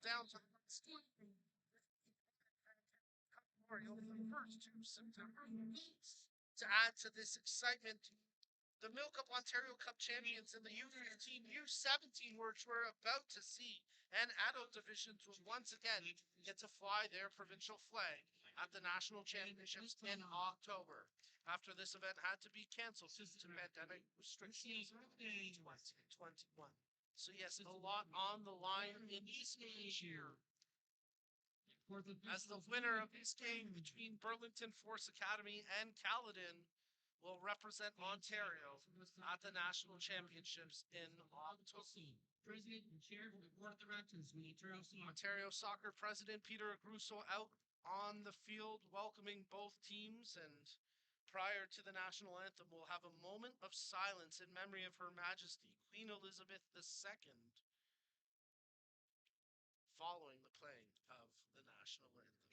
Down to Memorial for the first 2 September. To add to this excitement, the MilkUP Ontario Cup champions in the U15, U17, which we're about to see, and adult divisions will once again get to fly their provincial flag at the national championships in October, after this event had to be canceled due to pandemic restrictions in 2021. So yes, a lot on the line in this game here. As the winner of this game between Burlington Force Academy and Caledon will represent Ontario at the national championships in October. President and Chair of the Board of Directors of the Ontario Soccer President Peter Agruso out on the field welcoming both teams, and prior to the national anthem, we'll have a moment of silence in memory of Her Majesty Queen Elizabeth II following the playing of the national anthem.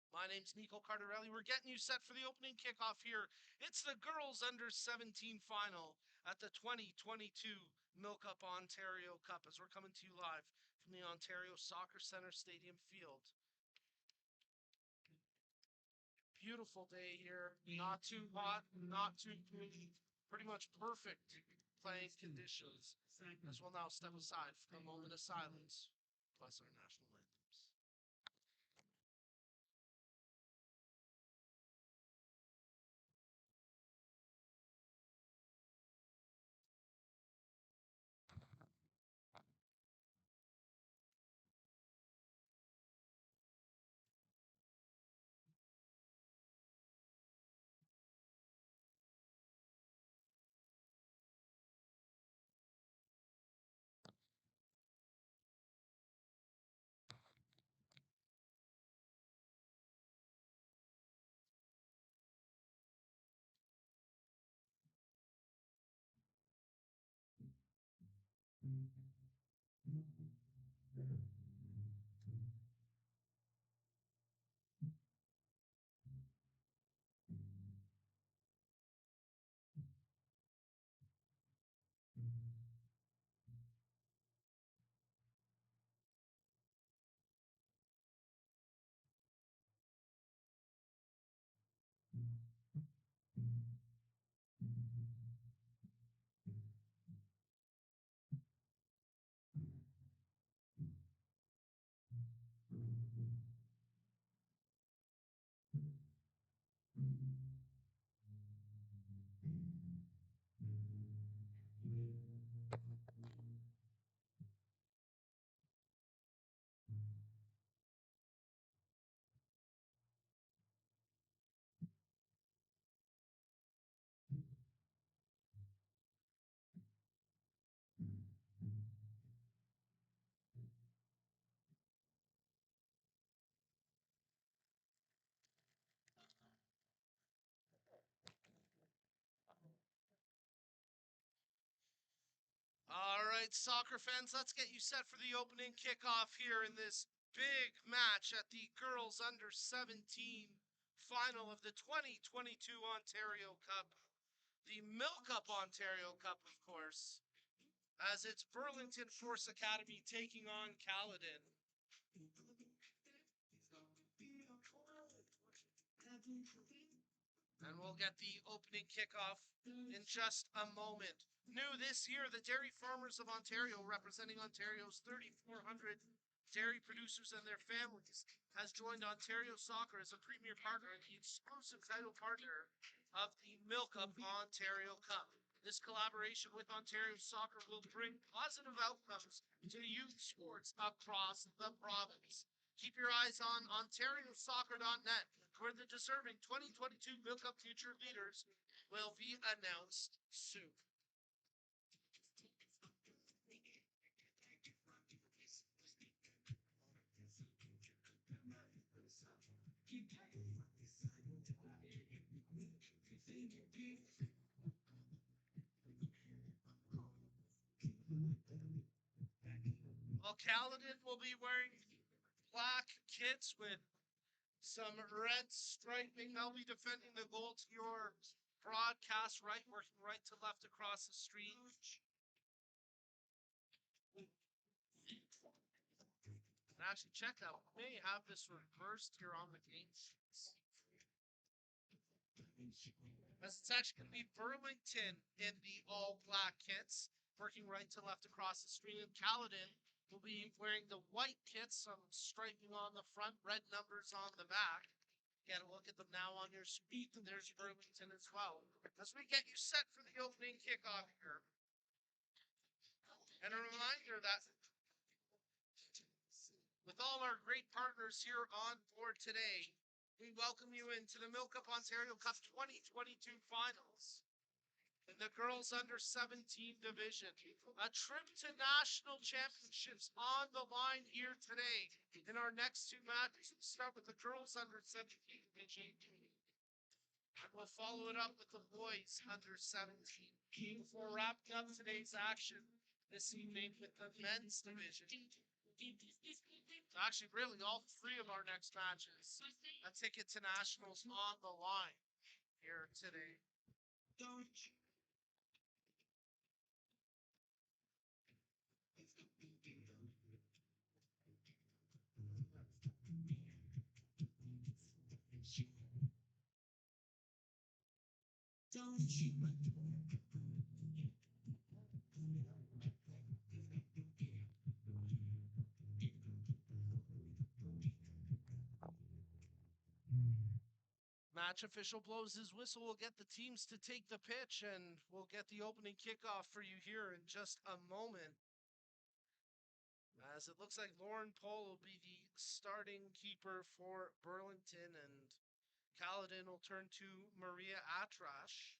My name's Nico Cardarelli. We're getting you set for the opening kickoff here. It's the girls under 17 final at the 2022 MilkUP Ontario Cup, as we're coming to you live from the Ontario Soccer Centre Stadium field. Beautiful day here. Not too hot, not too cool. Pretty much perfect playing conditions. As we'll now step aside for a moment of silence, plus our national anthems. All right, soccer fans, let's get you set for the opening kickoff here in this big match at the girls under 17 final of the 2022 Ontario Cup. The MilkUP Ontario Cup, of course, as it's Burlington Force Academy taking on Caledon. And we'll get the opening kickoff in just a moment. New this year, the Dairy Farmers of Ontario, representing Ontario's 3,400 dairy producers and their families, has joined Ontario Soccer as a premier partner and the exclusive title partner of the MilkUP Ontario Cup. This collaboration with Ontario Soccer will bring positive outcomes to youth sports across the province. Keep your eyes on OntarioSoccer.net, where the deserving 2022 MilkUP future leaders will be announced soon. Well, Caledon will be wearing black kits with some red striping. They'll be defending the goal to your broadcast right, working right to left across the street. And actually, check out. We may have this reversed here on the game sheets. As it's actually going to be Burlington in the all black kits, working right to left across the street. And Kaladin will be wearing the white kits, some striping on the front, red numbers on the back. Get a look at them now on your screen. And there's Burlington as well. As we get you set for the opening kickoff here. And a reminder that with all our great partners here on board today, we welcome you into the MilkUP Ontario Cup 2022 finals. In the girls under 17 division, a trip to national championships on the line here today. In our next two matches, we'll start with the girls under 17 division. And we'll follow it up with the boys under 17. Before wrapping up today's action this evening with the men's division. Actually, really, all three of our next matches. A ticket to nationals on the line here today. Match official blows his whistle. We'll get the teams to take the pitch, and we'll get the opening kickoff for you here in just a moment. As it looks like Lauren Pohl will be the starting keeper for Burlington, and Kaladin will turn to Maria Atrash.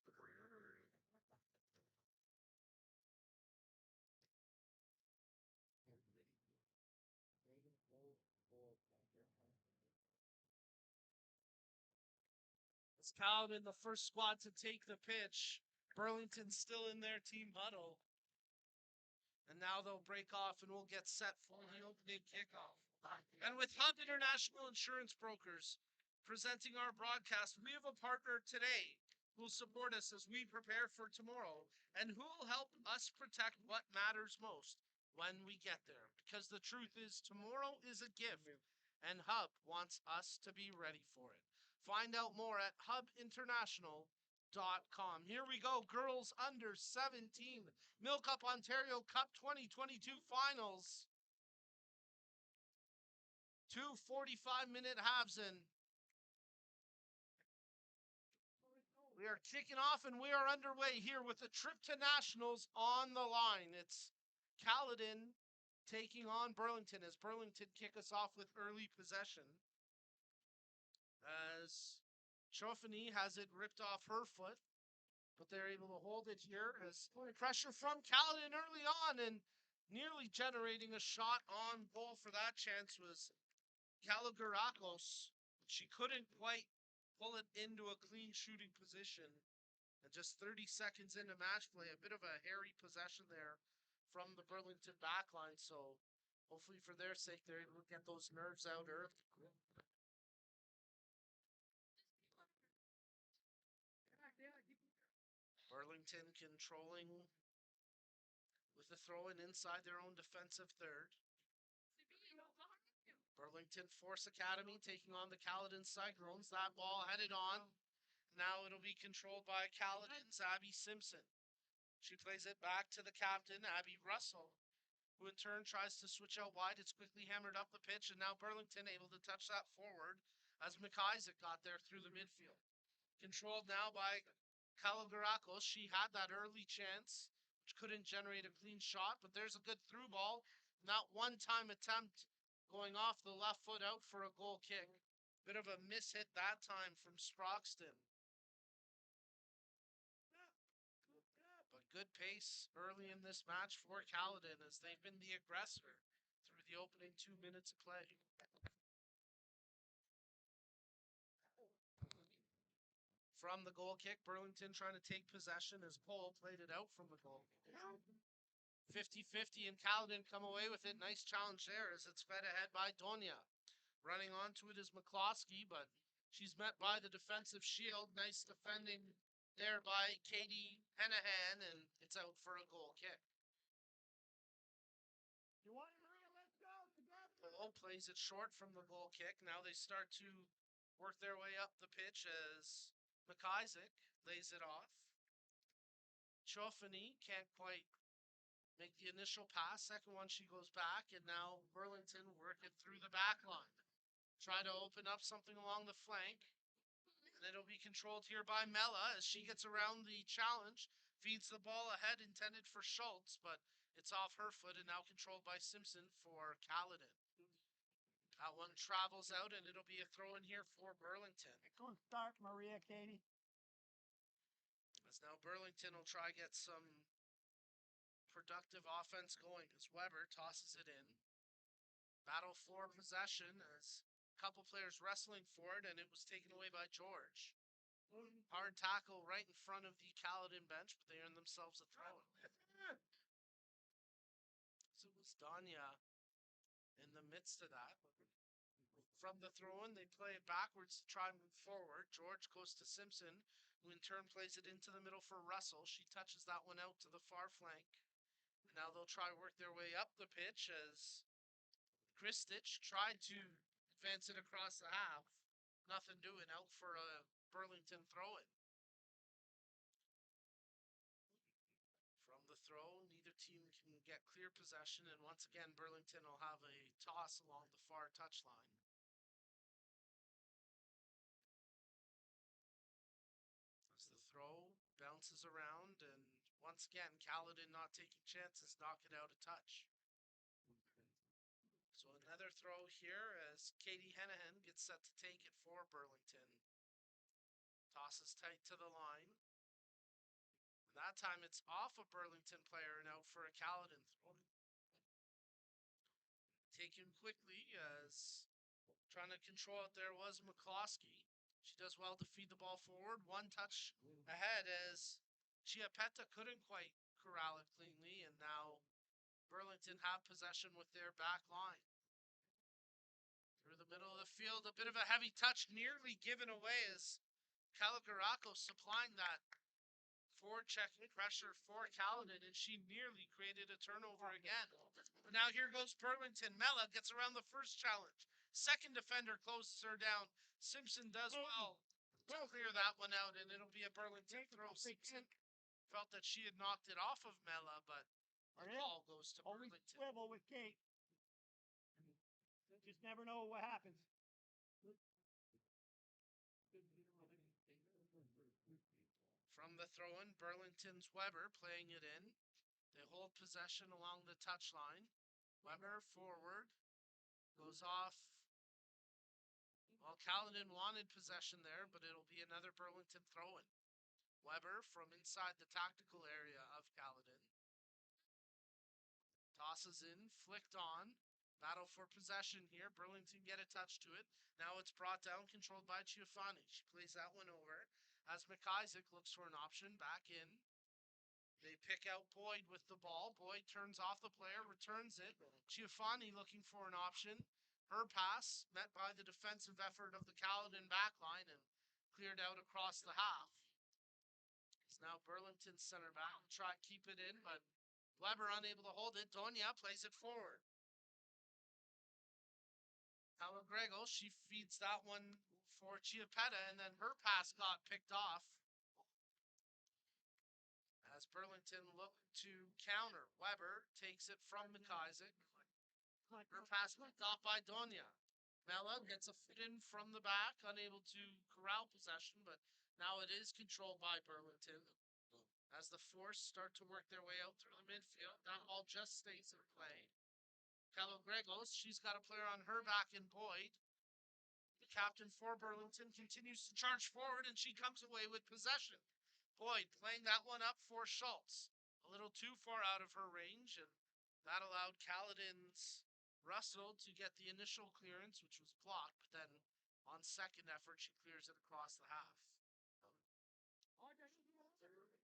It's Kaladin, the first squad to take the pitch. Burlington still in their team huddle. And now they'll break off and we'll get set for the opening kickoff. And with Hub International Insurance Brokers presenting our broadcast, we have a partner today who will support us as we prepare for tomorrow and who will help us protect what matters most when we get there. Because the truth is, tomorrow is a gift and Hub wants us to be ready for it. Find out more at hubinternational.com. Here we go, girls under 17, MilkUP Ontario Cup 2022 finals. 2 45-minute halves in. We are kicking off and we are underway here with the trip to nationals on the line. It's Kaladin taking on Burlington as Burlington kick us off with early possession. As Chofany has it ripped off her foot, but they're able to hold it here as pressure from Kaladin early on, and nearly generating a shot on goal for that chance was Kalogerakos. She couldn't quite pull it into a clean shooting position. And just 30 seconds into match play, a bit of a hairy possession there from the Burlington backline. So hopefully for their sake, they're able to get those nerves out early. Burlington controlling with the throw-in inside their own defensive third. Burlington Force Academy taking on the Kaladin Cyclones. That ball headed on. Now it'll be controlled by Kaladin's Abby Simpson. She plays it back to the captain, Abby Russell, who in turn tries to switch out wide. It's quickly hammered up the pitch, and now Burlington able to touch that forward as McIsaac got there through the midfield. Controlled now by Kalogerakos. She had that early chance, which couldn't generate a clean shot, but there's a good through ball. Not one-time attempt going off the left foot out for a goal kick. Bit of a miss hit that time from Sproxton. But good pace early in this match for Kaladin as they've been the aggressor through the opening 2 minutes of play. From the goal kick, Burlington trying to take possession as Cole played it out from the goal. 50-50 and Kaladin come away with it. Nice challenge there as it's fed ahead by Donia. Running onto it is McCloskey, but she's met by the defensive shield. Nice defending there by Katie Henahan, and it's out for a goal kick. You want it, Maria? Let's go together. Ball plays it short from the goal kick. Now they start to work their way up the pitch as McIsaac lays it off. Chofany can't quite make the initial pass. Second one, she goes back, and now Burlington working through the back line. Try to open up something along the flank. And it'll be controlled here by Mella as she gets around the challenge. Feeds the ball ahead intended for Schultz, but it's off her foot and now controlled by Simpson for Caledon. That one travels out, and it'll be a throw in here for Burlington. Go start, Maria, Katie. As now Burlington will try get some productive offense going as Weber tosses it in. Battle for possession as a couple players wrestling for it, and it was taken away by George. Hard tackle right in front of the Caledon bench, but they earned themselves a throw. So it was Danya in the midst of that. From the throw-in, they play it backwards to try and move forward. George goes to Simpson, who in turn plays it into the middle for Russell. She touches that one out to the far flank. Now they'll try to work their way up the pitch as Kristich tried to advance it across the half. Nothing doing, out for a Burlington throw-in. From the throw, neither team can get clear possession, and once again, Burlington will have a toss along the far touchline. As the throw bounces around, and once again, Caledon not taking chances, knock it out a touch. So another throw here as Katie Henahan gets set to take it for Burlington. Tosses tight to the line. And that time it's off a Burlington player and out for a Caledon throw. Taken quickly as trying to control it there was McCloskey. She does well to feed the ball forward. One touch ahead as Chiapetta couldn't quite corral it cleanly, and now Burlington have possession with their back line. Through the middle of the field, a bit of a heavy touch nearly given away as Caligaraco supplying that forward-checking pressure for Caledon, and she nearly created a turnover again. But now here goes Burlington. Mella gets around the first challenge. Second defender closes her down. Simpson does well to clear that one out, and it'll be a Burlington throw. Simpson felt that she had knocked it off of Mella, but the ball goes to Always Burlington. swivel with Kate. Just never know what happens. From the throw-in, Burlington's Weber playing it in. They hold possession along the touchline. Weber forward. Goes off. Well, Caledon wanted possession there, but it'll be another Burlington throw-in. Weber from inside the tactical area of Caledon. Tosses in, flicked on. Battle for possession here. Burlington get a touch to it. Now it's brought down, controlled by Chiafani. She plays that one over as McIsaac looks for an option back in. They pick out Boyd with the ball. Boyd turns off the player, returns it. Chiafani looking for an option. Her pass met by the defensive effort of the Caledon backline and cleared out across the half. It's now Burlington's center back. Try to keep it in, but Weber unable to hold it. Donia plays it forward. Grego, she feeds that one for Chiapetta, and then her pass got picked off. As Burlington looked to counter, Weber takes it from McIsaac. Her pass picked off by Donia. Mella gets a foot in from the back, unable to corral possession, but now it is controlled by Burlington. As the Force start to work their way out through the midfield, that ball just stays in play. Gregos, she's got a player on her back in Boyd. The captain for Burlington continues to charge forward, and she comes away with possession. Boyd playing that one up for Schultz. A little too far out of her range, and that allowed Caledon's Russell to get the initial clearance, which was blocked, but then on second effort, she clears it across the half.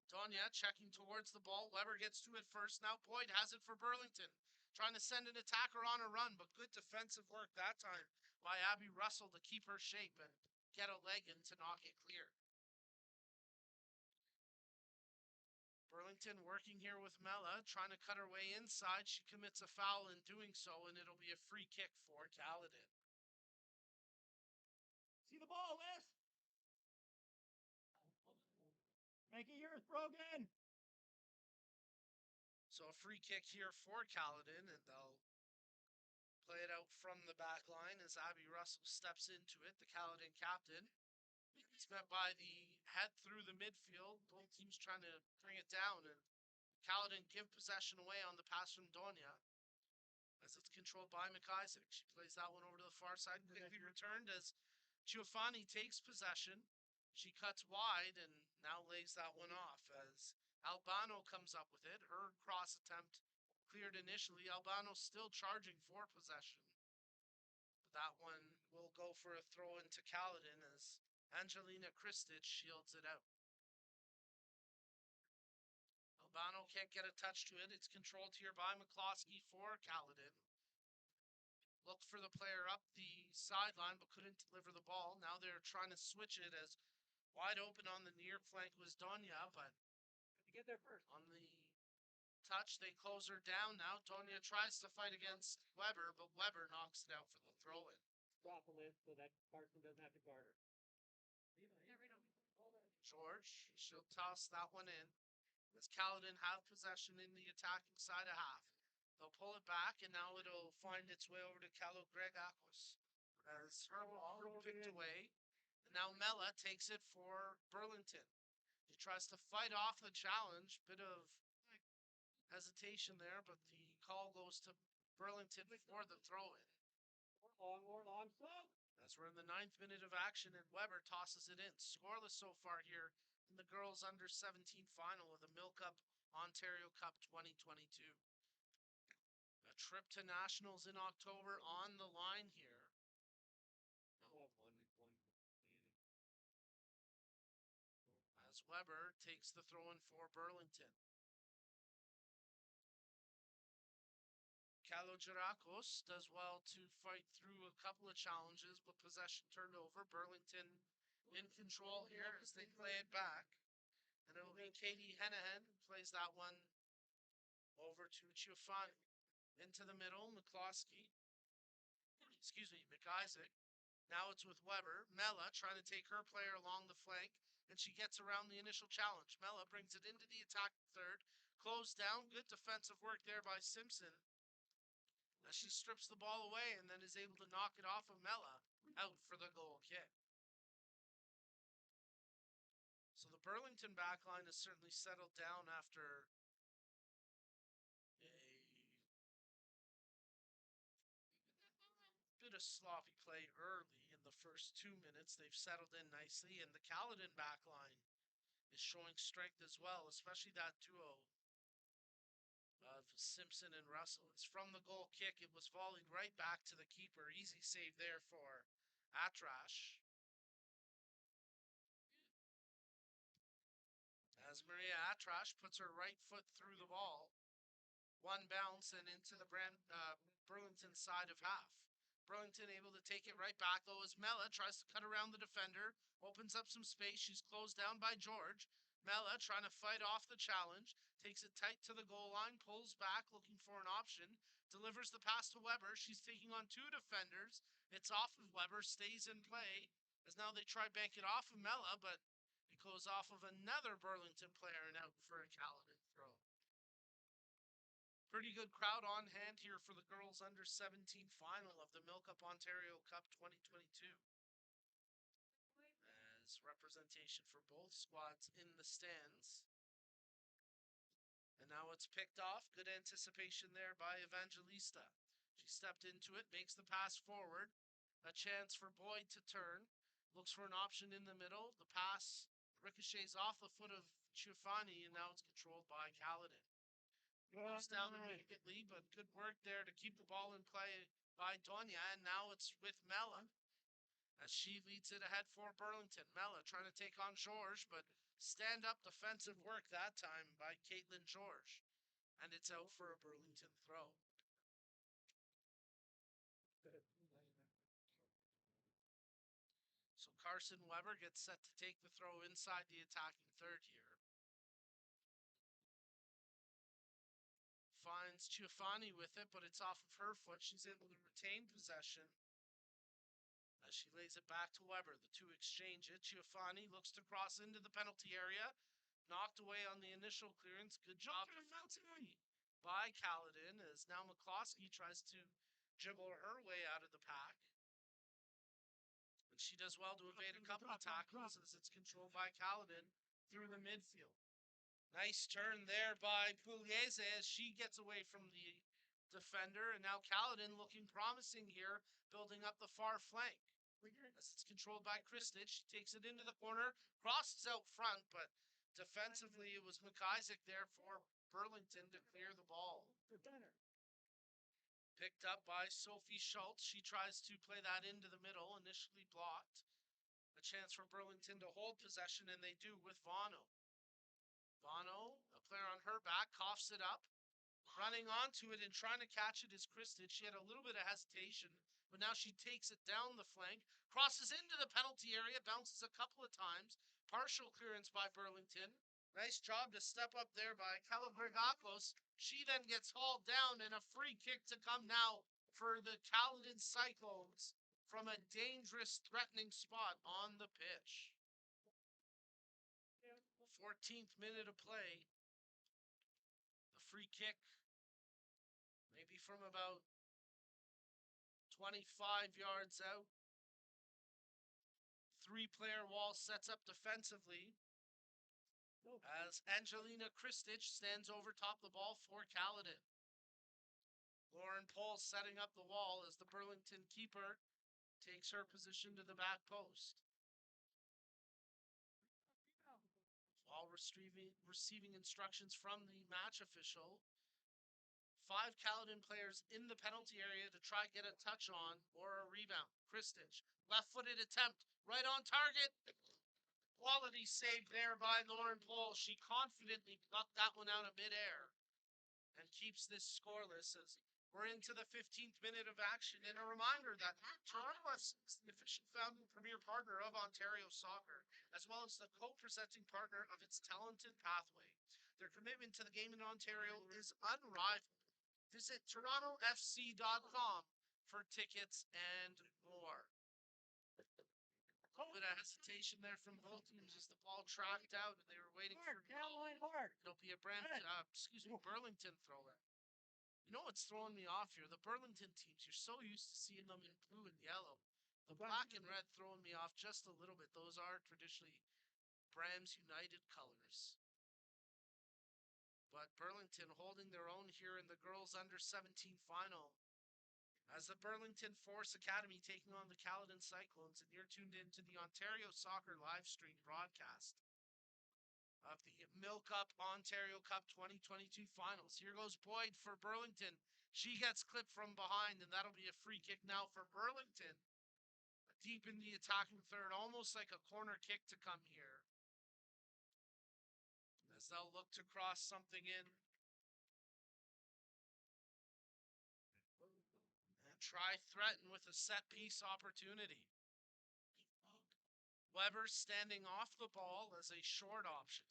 Donia checking towards the ball. Weber gets to it first. Now Boyd has it for Burlington. Trying to send an attacker on a run, but good defensive work that time by Abby Russell to keep her shape and get a leg in to knock it clear. Burlington working here with Mella, trying to cut her way inside. She commits a foul in doing so, and it'll be a free kick for Caledon. See the ball, Wes? Make it yours, Brogan. So a free kick here for Caledon, and they'll play it out from the back line as Abby Russell steps into it, the Caledon captain. It's met by the head through the midfield. Both teams trying to bring it down, and Caledon give possession away on the pass from Donia as it's controlled by McIsaac. She plays that one over to the far side, quickly returned as Giovanni takes possession. She cuts wide and now lays that one off as Albano comes up with it. Her cross attempt cleared initially. Albano still charging for possession. But that one will go for a throw into Caledon as Angelina Kristich shields it out. Albano can't get a touch to it. It's controlled here by McCloskey for Caledon. Looked for the player up the sideline but couldn't deliver the ball. Now they're trying to switch it as wide open on the near flank was Donia, but Get there first. on the touch they close her down now. Donia tries to fight against Weber, but Weber knocks it out for the throw-in. Drop a list so that Carson doesn't have to guard her. George, she'll toss that one in. As Caledon have possession in the attacking side of half. They'll pull it back, and now it'll find its way over to Calo Gregakos. As her ball picked away. And now Mella takes it for Burlington. He tries to fight off the challenge. Bit of hesitation there, but the call goes to Burlington for the throw-in. More long, slow. As we're in the 9th minute of action, and Weber tosses it in. Scoreless so far here in the girls under 17 final of the MilkUP Ontario Cup 2022. A trip to nationals in October on the line here. As Weber takes the throw-in for Burlington. Kalogerakos does well to fight through a couple of challenges, but possession turned over. Burlington in control here as they play it back. And it'll be Katie Henahan who plays that one over to Giovanni. Into the middle, McCloskey. McIsaac. Now it's with Weber. Mella trying to take her player along the flank, and she gets around the initial challenge. Mella brings it into the attack third. Closed down. Good defensive work there by Simpson. As she strips the ball away and then is able to knock it off of Mella out for the goal kick. So the Burlington backline has certainly settled down after a bit of sloppy play early in the first 2 minutes. They've settled in nicely, and the Caledon backline is showing strength as well, especially that duo of Simpson and Russell. It's from the goal kick. It was volleyed right back to the keeper. Easy save there for Atrash. As Maria Atrash puts her right foot through the ball. One bounce and into the Burlington side of half. Burlington able to take it right back though as Mella tries to cut around the defender. Opens up some space. She's closed down by George. Mella trying to fight off the challenge. Takes it tight to the goal line. Pulls back looking for an option. Delivers the pass to Weber. She's taking on two defenders. It's off of Weber. Stays in play. As now they try bank it off of Mella, but it goes off of another Burlington player and out for a Caledon throw. Pretty good crowd on hand here for the girls under 17 final of the MilkUP Ontario Cup 2022. As representation for both squads in the stands. And now it's picked off. Good anticipation there by Evangelista. She stepped into it, makes the pass forward. A chance for Boyd to turn. Looks for an option in the middle. The pass ricochets off the foot of Giovanni, and now it's controlled by Caledon. Comes down immediately, but good work there to keep the ball in play by Donia, and now it's with Mella as she leads it ahead for Burlington. Mella trying to take on George, but stand-up defensive work that time by Caitlin George, and it's out for a Burlington throw. So Carson Weber gets set to take the throw inside the attacking third here. Finds Giovanni with it, but it's off of her foot. She's able to retain possession as she lays it back to Weber. The two exchange it. Giovanni looks to cross into the penalty area. Knocked away on the initial clearance. Good job defensively by Kaladin as now McCloskey tries to dribble her way out of the pack. And she does well to evade a couple of tackles as it's controlled by Kaladin through the midfield. Nice turn there by Pugliese as she gets away from the defender. And now Kaladin looking promising here, building up the far flank. As it's controlled by Kristich, she takes it into the corner, crosses out front, but defensively it was McIsaac there for Burlington to clear the ball. Picked up by Sophie Schultz. She tries to play that into the middle, initially blocked. A chance for Burlington to hold possession, and they do with Vano. Vano, a player on her back, coughs it up. Running onto it and trying to catch it is Kristen. She had a little bit of hesitation, but now she takes it down the flank, crosses into the penalty area, bounces a couple of times. Partial clearance by Burlington. Nice job to step up there by Calabrigakos. She then gets hauled down, and a free kick to come now for the Caledon Cyclones from a dangerous, threatening spot on the pitch. 14th minute of play. The free kick, maybe from about 25 yards out. Three-player wall sets up defensively as Angelina Kristich stands over top the ball for Kaladin. Lauren Pohl setting up the wall as the Burlington keeper takes her position to the back post. While receiving instructions from the match official. 5 Kaladin players in the penalty area to try get a touch on or a rebound. Kristich, left-footed attempt, right on target. Quality save there by Lauren Pohl. She confidently got that one out of midair and keeps this scoreless as we're into the 15th minute of action. And a reminder that Toronto FC is the official founding premier partner of Ontario Soccer, as well as the co-presenting partner of its Talented Pathway. Their commitment to the game in Ontario is unrivaled. Visit TorontoFC.com for tickets and more. A little bit of hesitation there from both teams as the ball tracked out and they were waiting for Caroline Hart. it'll be a Burlington thrower. You know what's throwing me off here? The Burlington teams, you're so used to seeing them in blue and yellow. The black and red throwing me off just a little bit. Those are traditionally Brams United colors. But Burlington holding their own here in the girls under 17 final. As the Burlington Force Academy taking on the Caledon Cyclones, and you're tuned into the Ontario Soccer live stream broadcast of the MilkUP Ontario Cup 2022 finals. Here goes Boyd for Burlington. She gets clipped from behind, and that'll be a free kick now for Burlington. Deep in the attacking third, almost like a corner kick to come here. As they'll look to cross something in. And try threaten with a set piece opportunity. Weber standing off the ball as a short option.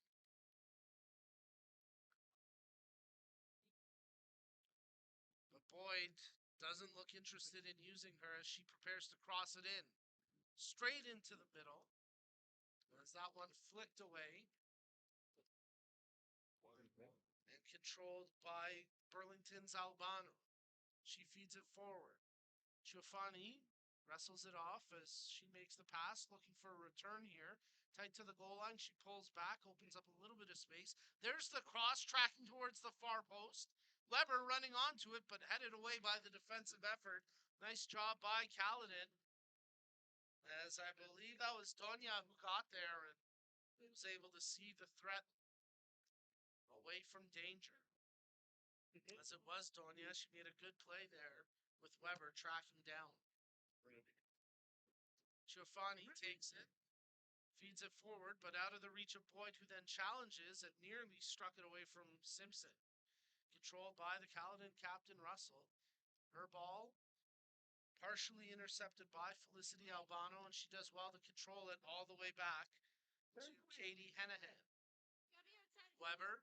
But Boyd doesn't look interested in using her as she prepares to cross it in. Straight into the middle. As that one flicked away. And controlled by Burlington's Albano. She feeds it forward. Giovanni wrestles it off as she makes the pass, looking for a return here. Tight to the goal line, she pulls back, opens up a little bit of space. There's the cross, tracking towards the far post. Weber running onto it, but headed away by the defensive effort. Nice job by Kaladin. As I believe that was Donya who got there and was able to see the threat away from danger. As it was Donya, she made a good play there with Weber tracking down. Giovanni takes it, feeds it forward, but out of the reach of Boyd, who then challenges and nearly struck it away from Simpson. Controlled by the Caledon captain, Russell. Her ball, partially intercepted by Felicity Albano, and she does well to control it all the way back to Katie Henahan. Weber,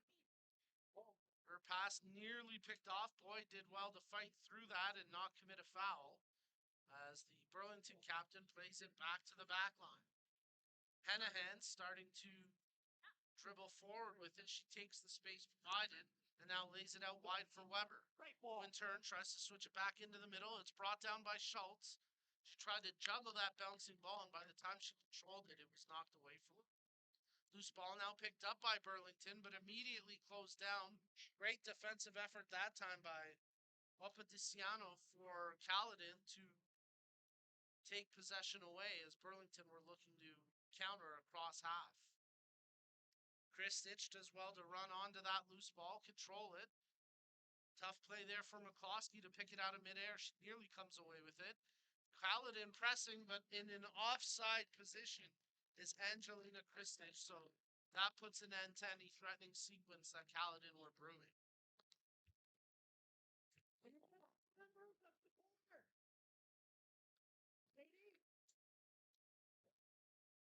Her pass nearly picked off. Boyd did well to fight through that and not commit a foul as the Burlington captain plays it back to the back line. Henahan starting to dribble forward with it. She takes the space provided and now lays it out wide for Weber. Great ball. In turn, tries to switch it back into the middle. It's brought down by Schultz. She tried to juggle that bouncing ball, and by the time she controlled it, it was knocked away from her. Loose ball now picked up by Burlington, but immediately closed down. Great defensive effort that time by Opadiciano for Caledon to take possession away as Burlington were looking to counter across half. Kristich does well to run onto that loose ball, control it. Tough play there for McCloskey to pick it out of midair. She nearly comes away with it. Caledon pressing, but in an offside position is Angelina Kristich. So that puts an end to any threatening sequence that Caledon were brewing.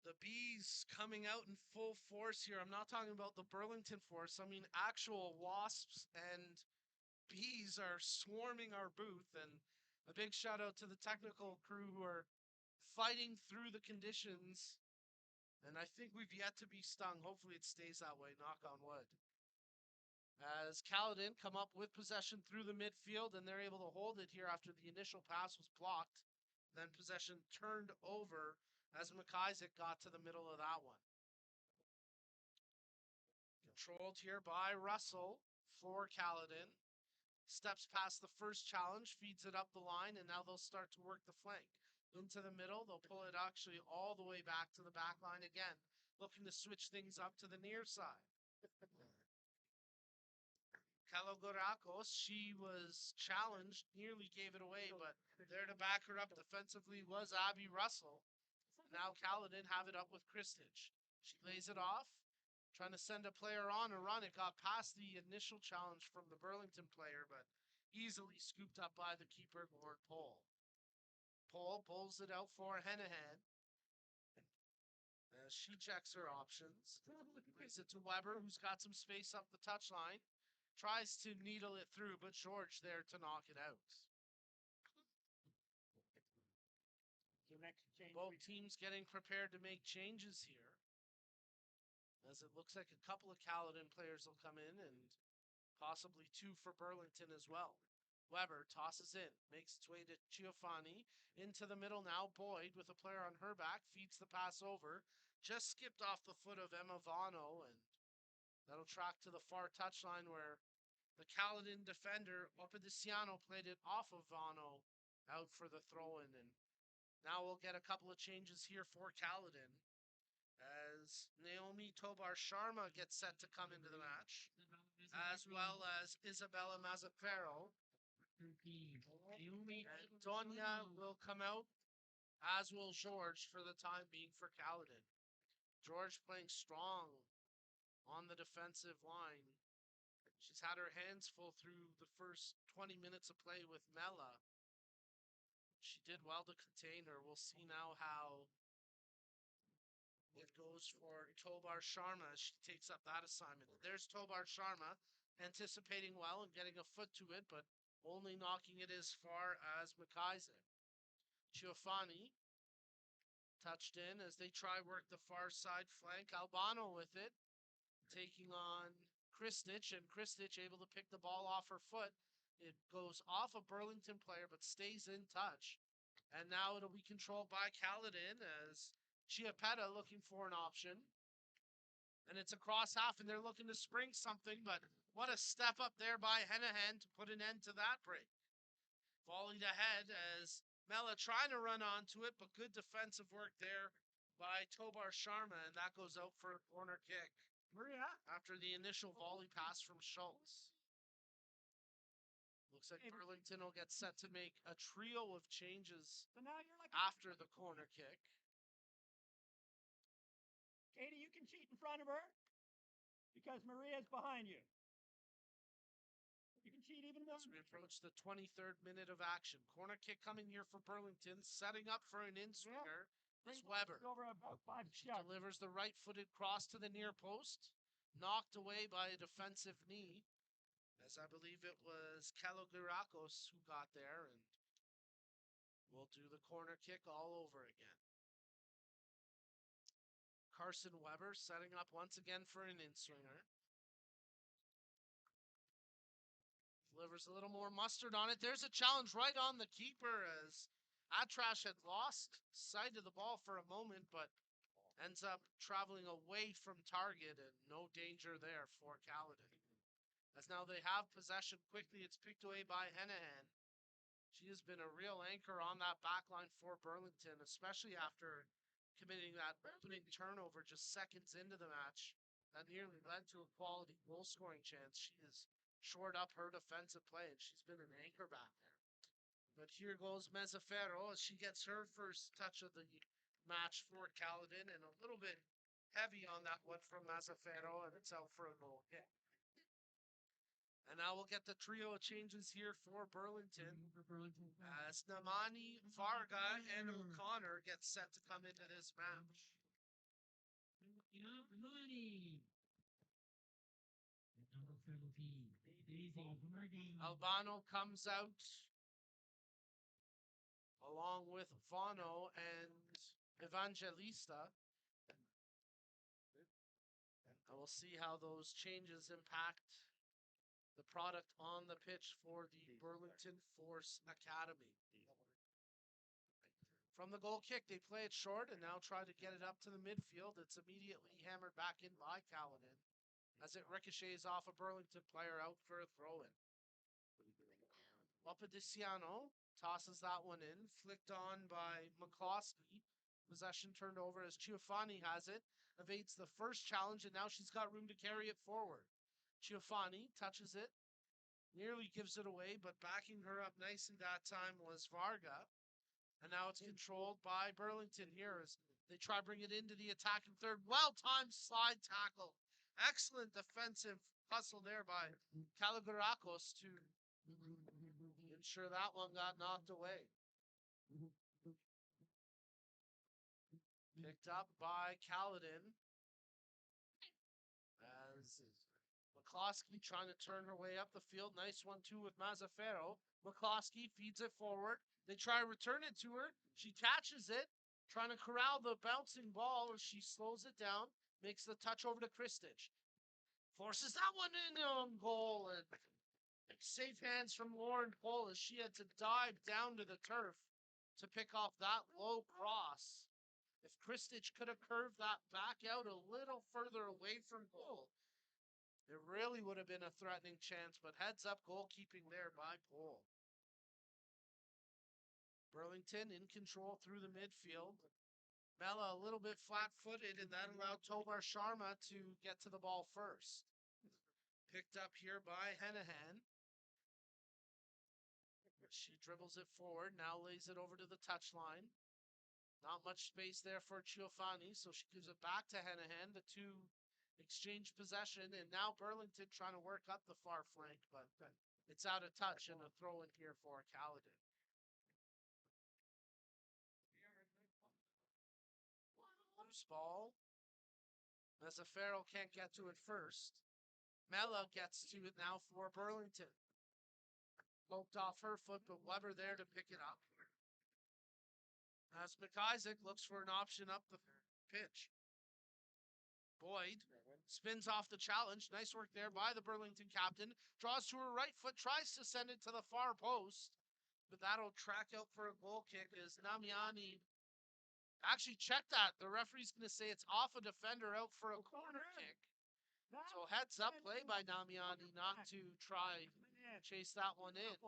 The Bees coming out in full force here. I'm not talking about the Burlington force. I mean, actual wasps and bees are swarming our booth. And a big shout out to the technical crew who are fighting through the conditions. And I think we've yet to be stung. Hopefully it stays that way, knock on wood. As Caledon come up with possession through the midfield, and they're able to hold it here after the initial pass was blocked. Then possession turned over as McIsaac got to the middle of that one. Controlled here by Russell for Caledon. Steps past the first challenge, feeds it up the line, and now they'll start to work the flank. Into the middle, they'll pull it actually all the way back to the back line again, looking to switch things up to the near side. Kalogorakos, she was challenged, nearly gave it away, but there to back her up defensively was Abby Russell. Now Caledon have it up with Kristich. She lays it off, trying to send a player on a run. It got past the initial challenge from the Burlington player, but easily scooped up by the keeper, Lord Pole. Pole pulls it out for Henahan as she checks her options. Brings it to Weber, who's got some space up the touchline. Tries to needle it through, but George there to knock it out. Both teams getting prepared to make changes here, as it looks like a couple of Caledon players will come in and possibly two for Burlington as well. Weber tosses in, makes its way to Giovanni, into the middle now. Boyd with a player on her back, feeds the pass over, just skipped off the foot of Emma Vano, and that'll track to the far touchline where the Caledon defender, Opadiciano, played it off of Vano out for the throw-in, and now we'll get a couple of changes here for Caledon as Naomi Tobar Sharma gets set to come into the match, as well as Isabella Mazzaferro. And Donia will come out, as will George for the time being for Caledon. George playing strong on the defensive line. She's had her hands full through the first 20 minutes of play with Mela. She did well to contain her. We'll see now how it goes for Tobar Sharma as she takes up that assignment. There's Tobar Sharma anticipating well and getting a foot to it, but only knocking it as far as McIsaac. Giovanni touched in as they try work the far side flank. Albano with it, taking on Kristich, and Kristich able to pick the ball off her foot. It goes off a Burlington player, but stays in touch. And now it'll be controlled by Caledon as Chiapetta looking for an option. And it's across half, and they're looking to spring something, but what a step up there by Henahan to put an end to that break. Volleyed ahead as Mela trying to run onto it, but good defensive work there by Tobar Sharma, and that goes out for a corner kick. Maria. After the initial volley pass from Schultz. Looks like Burlington will get set to make a trio of changes So now you're like after the corner kick. Katie, you can cheat in front of her because Maria's behind you. You can cheat even though. As we approach the 23rd minute of action. Corner kick coming here for Burlington, setting up for an in-swinger. It's Weber. Over about 5 She shots. delivers the right-footed cross to the near post. Knocked away by a defensive knee. As I believe it was Kalogirakos who got there, and we'll do the corner kick all over again. Carson Weber setting up once again for an in-swinger. Delivers a little more mustard on it. There's a challenge right on the keeper as Atrash had lost sight of the ball for a moment, but ends up traveling away from target and no danger there for Kaladin. As now they have possession quickly, it's picked away by Henahan. She has been a real anchor on that back line for Burlington, especially after committing that opening turnover just seconds into the match. That nearly led to a quality goal scoring chance. She has shored up her defensive play, and she's been an anchor back there. But here goes Mezzafero as she gets her first touch of the match for Kaladin, and a little bit heavy on that one from Mezzafero, and it's out for a goal kick. And now we'll get the trio of changes here for Burlington. As Namani, Varga, and O'Connor get set to come into this match. Albano comes out along with Vano and Evangelista. And we'll see how those changes impact the product on the pitch for the Burlington Force Academy. From the goal kick, they play it short and now try to get it up to the midfield. It's immediately hammered back in by Kaladin as it ricochets off a Burlington player out for a throw-in. Papadiciano tosses that one in, flicked on by McCloskey. Possession turned over as Ciofani has it, evades the first challenge, and now she's got room to carry it forward. Ciofani touches it, nearly gives it away, but backing her up nicely that time was Varga. And now it's controlled by Burlington here as they try to bring it into the attacking third. Well-timed slide tackle. Excellent defensive hustle there by Kalogirakos to ensure that one got knocked away. Picked up by Kaladin. As McCloskey trying to turn her way up the field. Nice one, too, with Mazzafero. McCloskey feeds it forward. They try to return it to her. She catches it, trying to corral the bouncing ball as she slows it down, makes the touch over to Kristich. Forces that one in on goal, and safe hands from Lauren Cole as she had to dive down to the turf to pick off that low cross. If Kristich could have curved that back out a little further away from goal, it really would have been a threatening chance, but heads up goalkeeping there by Cole. Burlington in control through the midfield. Mella a little bit flat-footed, and that allowed Tovar Sharma to get to the ball first. Picked up here by Henahan. She dribbles it forward, now lays it over to the touchline. Not much space there for Ciofani, so she gives it back to Henahan. The two exchange possession, and now Burlington trying to work up the far flank, but it's out of touch and a throw in here for Kaladin. Loose ball. Mezzafero can't get to it first. Mella gets to it now for Burlington. Poked off her foot, but Weber there to pick it up. As McIsaac looks for an option up the pitch. Boyd spins off the challenge. Nice work there by the Burlington captain. Draws to her right foot, tries to send it to the far post. But that'll track out for a goal kick as Namiani actually check that. The referee's going to say it's off a defender out for a corner kick. So heads up play by Namiani not to try chase that one in.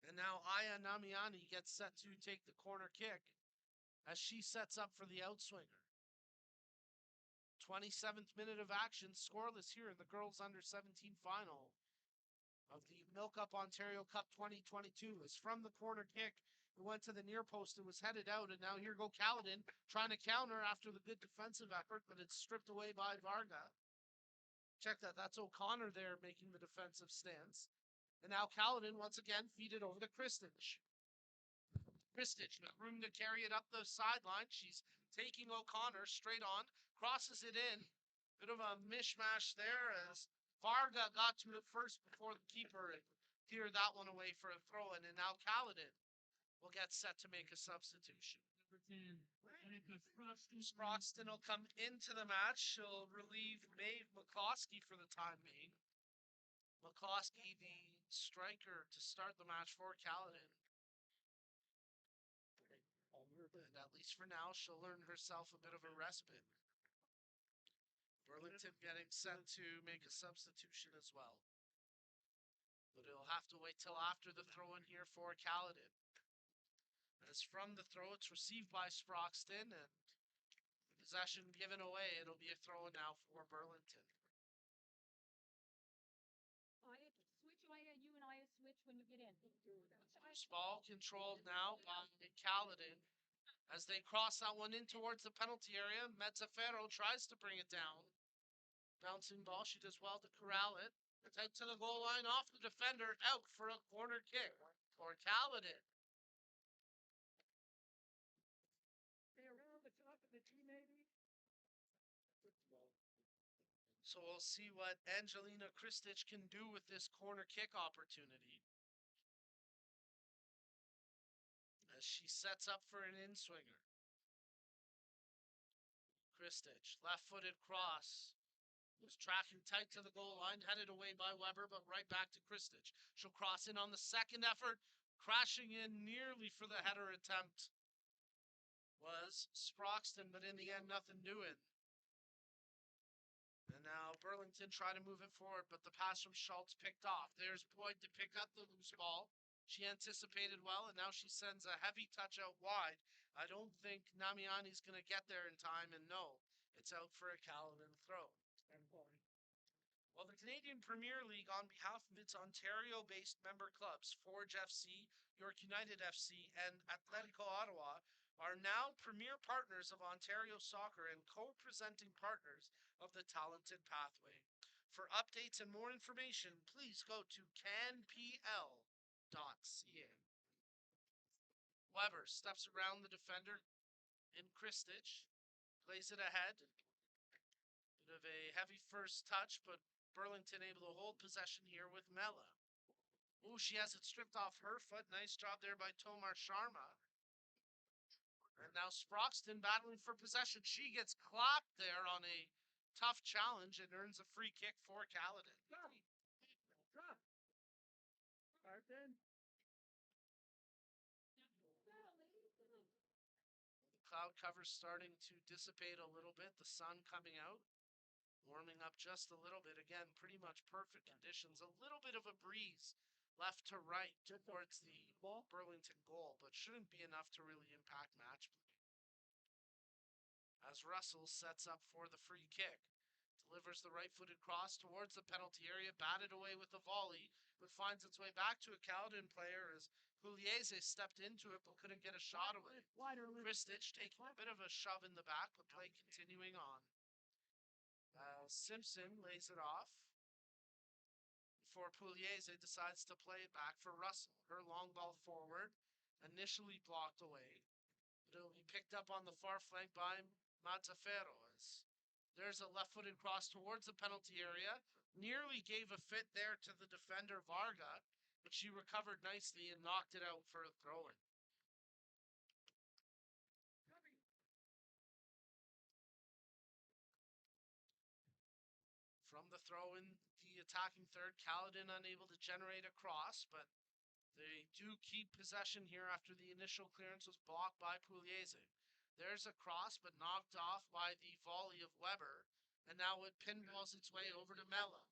And now Aya Namiani gets set to take the corner kick as she sets up for the outswinger. 27th minute of action, scoreless here in the girls under 17 final of the MilkUP Ontario Cup 2022. Is from the corner kick. It went to the near post and was headed out, and now here go Kaladin trying to counter after the good defensive effort, but it's stripped away by Varga. Check that. That's O'Connor there making the defensive stance. And now Kaladin once again feed it over to Kristich. Kristich with room to carry it up the sideline. She's taking O'Connor straight on, crosses it in. Bit of a mishmash there as Varga got to it first before the keeper and cleared that one away for a throw-in, and now Kaladin will get set to make a substitution. Sproxton will come into the match. She'll relieve Maeve McCloskey for the time being. McCloskey, the striker, to start the match for Kaladin. And at least for now, she'll earn herself a bit of a respite. Burlington getting set to make a substitution as well. But it'll have to wait till after the throw-in here for Kaladin. As from the throw, it's received by Sproxton, and possession given away. It'll be a throw-in now for Burlington. You and I switch when you get in. Loose ball controlled now by Kaladin. As they cross that one in towards the penalty area, Mezzaferro tries to bring it down. Bouncing ball, she does well to corral it. Tight to the goal line, off the defender, out for a corner kick for Kaladin. Stay around the top of the tree, maybe. So we'll see what Angelina Kristich can do with this corner kick opportunity. As she sets up for an in-swinger. Kristich, left-footed cross. Was tracking tight to the goal line, headed away by Weber, but right back to Kristich. She'll cross in on the second effort, crashing in nearly for the header attempt. Was Sproxton, but in the end, nothing doing. And now Burlington try to move it forward, but the pass from Schultz picked off. There's Boyd to pick up the loose ball. She anticipated well, and now she sends a heavy touch out wide. I don't think Namiani's going to get there in time, and no, it's out for a Kaladin throw. Well, the Canadian Premier League, on behalf of its Ontario-based member clubs, Forge FC, York United FC, and Atletico Ottawa, are now premier partners of Ontario Soccer and co-presenting partners of the Talented Pathway. For updates and more information, please go to canpl.ca. Weber steps around the defender in Kristich, plays it ahead. Bit of a heavy first touch, but Burlington able to hold possession here with Mella. Ooh, she has it stripped off her foot. Nice job there by Tomar Sharma. And now Sproxton battling for possession. She gets clapped there on a tough challenge and earns a free kick for Kaladin. Drop. Carson. The cloud cover's starting to dissipate a little bit. The sun coming out. Warming up just a little bit. Again, pretty much perfect conditions. A little bit of a breeze left to right towards the Burlington goal, but shouldn't be enough to really impact match play. As Russell sets up for the free kick. Delivers the right-footed cross towards the penalty area, batted away with a volley, but finds its way back to a Kaladin player as Pugliese stepped into it but couldn't get a shot away. Kristich taking a bit of a shove in the back, but play continuing on. Simpson lays it off before Pugliese decides to play it back for Russell. Her long ball forward, initially blocked away, but it'll be picked up on the far flank by Mazzaferro. There's a left-footed cross towards the penalty area. Nearly gave a fit there to the defender Varga, but she recovered nicely and knocked it out for a throw-in. From the throw-in, the attacking third, Kaladin unable to generate a cross, but they do keep possession here after the initial clearance was blocked by Pugliese. There's a cross, but knocked off by the volley of Weber, and now it pinballs its way over to Mella.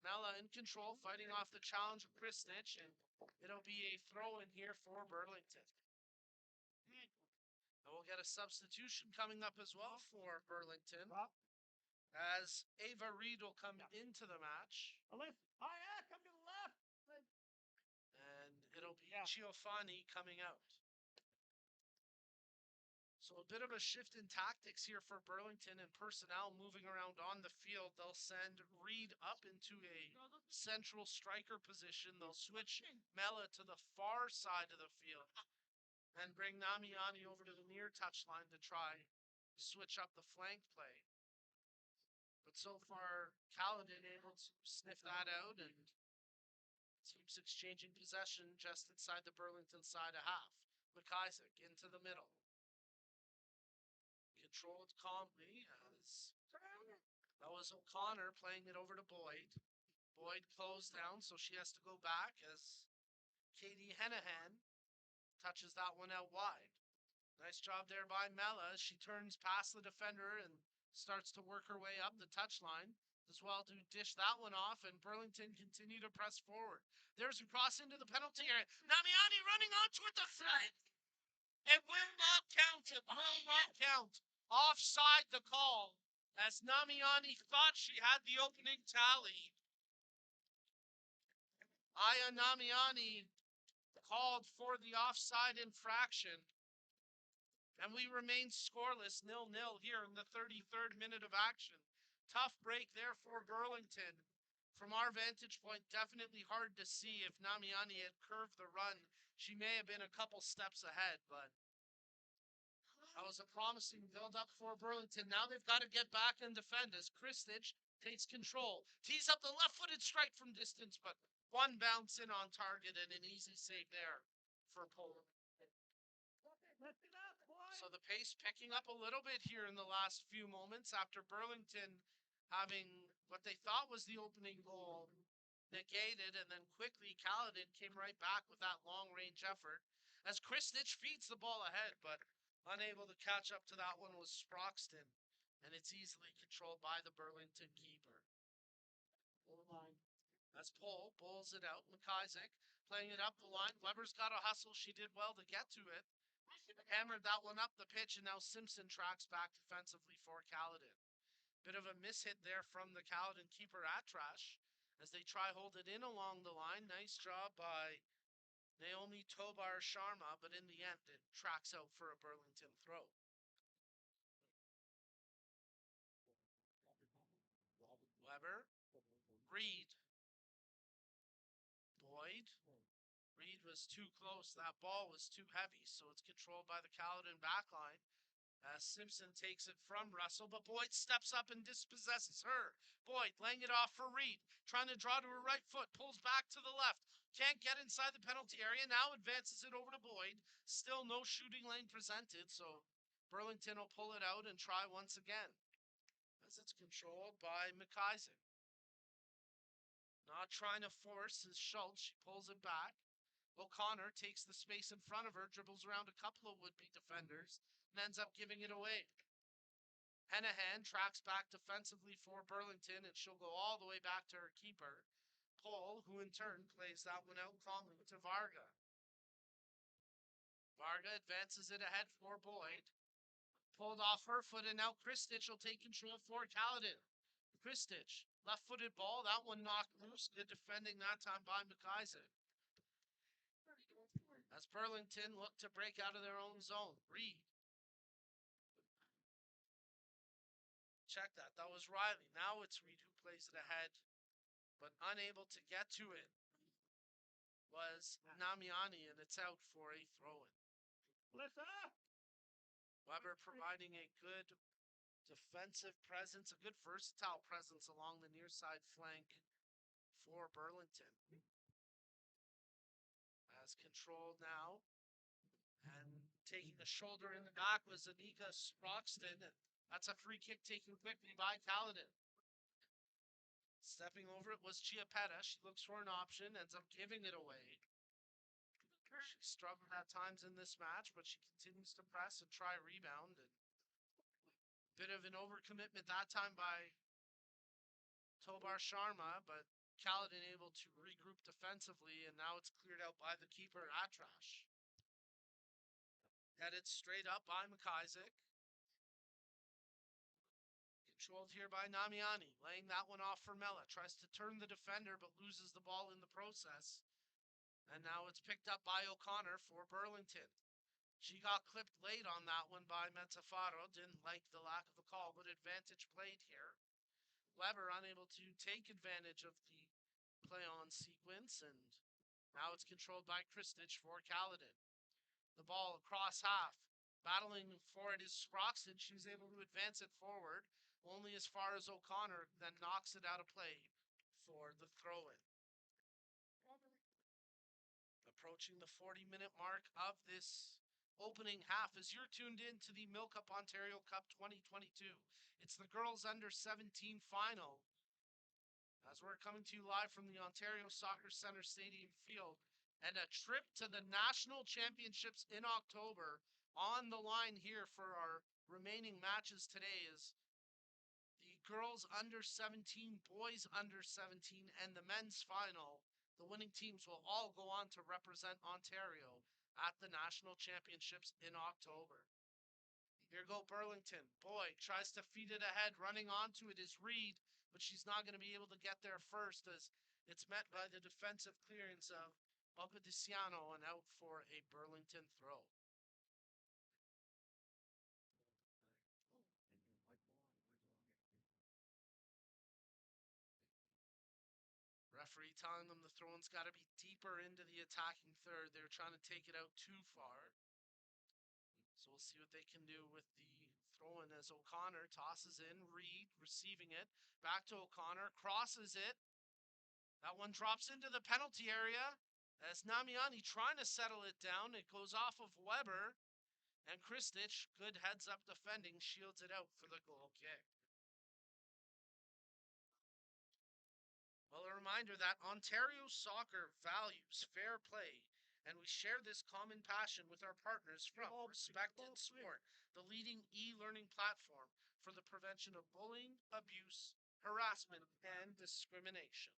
Mella in control, fighting off the challenge of Kristich, and it'll be a throw-in here for Burlington. And we'll get a substitution coming up as well for Burlington. As Ava Reed will come into the match. Come to the left. And it'll be Giovanni coming out. So a bit of a shift in tactics here for Burlington and personnel moving around on the field. They'll send Reed up into a central striker position. They'll switch Mella to the far side of the field and bring Namiani over to the near touchline to try switch up the flank play. But But so far, Kaladin able to sniff that out and teams exchanging possession just inside the Burlington side of half. McIsaac into the middle. Controlled calmly as that was O'Connor playing it over to Boyd. Boyd closed down, so she has to go back as Katie Henahan touches that one out wide. Nice job there by Mella. She turns past the defender and starts to work her way up the touchline. As well to dish that one off, and Burlington continue to press forward. There's a cross into the penalty area. Namiani running onto it the side. It will not count. It will not count. Offside the call as Namiani thought she had the opening tally. Aya Namiani called for the offside infraction. And we remain scoreless, 0-0 here in the 33rd minute of action. Tough break there for Burlington. From our vantage point, definitely hard to see if Namiani had curved the run. She may have been a couple steps ahead, but that was a promising build-up for Burlington. Now they've got to get back and defend as Kristich takes control. Tees up the left-footed strike from distance, but one bounce in on target and an easy save there for Poland. So the pace picking up a little bit here in the last few moments after Burlington having what they thought was the opening goal negated, and then quickly Kaladin came right back with that long-range effort as Kristich feeds the ball ahead, but unable to catch up to that one was Sproxton, and it's easily controlled by the Burlington keeper. As Pole bowls it out, McIsaac playing it up the line. Weber's got a hustle. She did well to get to it. Hammered that one up the pitch, and now Simpson tracks back defensively for Kaladin. Bit of a mishit there from the Kaladin keeper Atrash as they try hold it in along the line. Nice job by Naomi Tobar Sharma, but in the end it tracks out for a Burlington throw. Weber, Reed, Boyd. Reed was too close. That ball was too heavy, so it's controlled by the Kaladin backline. As Simpson takes it from Russell, but Boyd steps up and dispossesses her. Boyd laying it off for Reed, trying to draw to her right foot, pulls back to the left. Can't get inside the penalty area, now advances it over to Boyd. Still no shooting lane presented, so Burlington will pull it out and try once again. As it's controlled by McIsaac. Not trying to force is Schultz, she pulls it back. O'Connor takes the space in front of her, dribbles around a couple of would-be defenders, and ends up giving it away. Henahan tracks back defensively for Burlington, and she'll go all the way back to her keeper, Pole, who in turn plays that one out calmly to Varga. Varga advances it ahead for Boyd. Pulled off her foot, and now Kristich will take control for Kaladin. Kristich, left-footed ball, that one knocked loose. Good defending that time by McIsaac. As Burlington look to break out of their own zone. Reed. Check that. That was Riley. Now it's Reed who plays it ahead, but unable to get to it was Namiani, and it's out for a throw-in. Weber providing a good defensive presence, a good versatile presence along the near side flank for Burlington. As controlled now, and taking the shoulder in the back was Anika Sproxton. That's a free kick taken quickly by Kaladin. Stepping over it was Chiapetta. She looks for an option, ends up giving it away. She struggled at times in this match, but she continues to press and try rebound. And bit of an overcommitment that time by Tobar Sharma, but Kaladin able to regroup defensively, and now it's cleared out by the keeper, Atrash. Headed straight up by McIsaac. Controlled here by Namiani, laying that one off for Mella. Tries to turn the defender, but loses the ball in the process. And now it's picked up by O'Connor for Burlington. She got clipped late on that one by Mezzafaro. Didn't like the lack of a call, but advantage played here. Weber unable to take advantage of the play-on sequence, and now it's controlled by Kristich for Kaladin. The ball across half. Battling for it is Sproxton. She's able to advance it forward. only as far as O'Connor, then knocks it out of play for the throw-in. Approaching the 40-minute mark of this opening half as you're tuned in to the MilkUP Ontario Cup 2022. It's the girls under 17 final. As we're coming to you live from the Ontario Soccer Centre Stadium field, and a trip to the national championships in October on the line here for our remaining matches today is the girls under 17, boys under 17, and the men's final. The winning teams will all go on to represent Ontario at the national championships in October. Here go Burlington. Boy tries to feed it ahead. Running onto it is Reed, but she's not going to be able to get there first as it's met by the defensive clearance of Papadiciano and out for a Burlington throw. Referee telling them the throw-in's got to be deeper into the attacking third. They're trying to take it out too far. So we'll see what they can do with the throw-in as O'Connor tosses in. Reed receiving it. Back to O'Connor. Crosses it. That one drops into the penalty area as Namiani trying to settle it down. It goes off of Weber. And Kristich, good heads-up defending, shields it out for the goal kick. Well, a reminder that Ontario Soccer values fair play, and we share this common passion with our partners from Respected Sport, the leading e-learning platform for the prevention of bullying, abuse, harassment, and discrimination.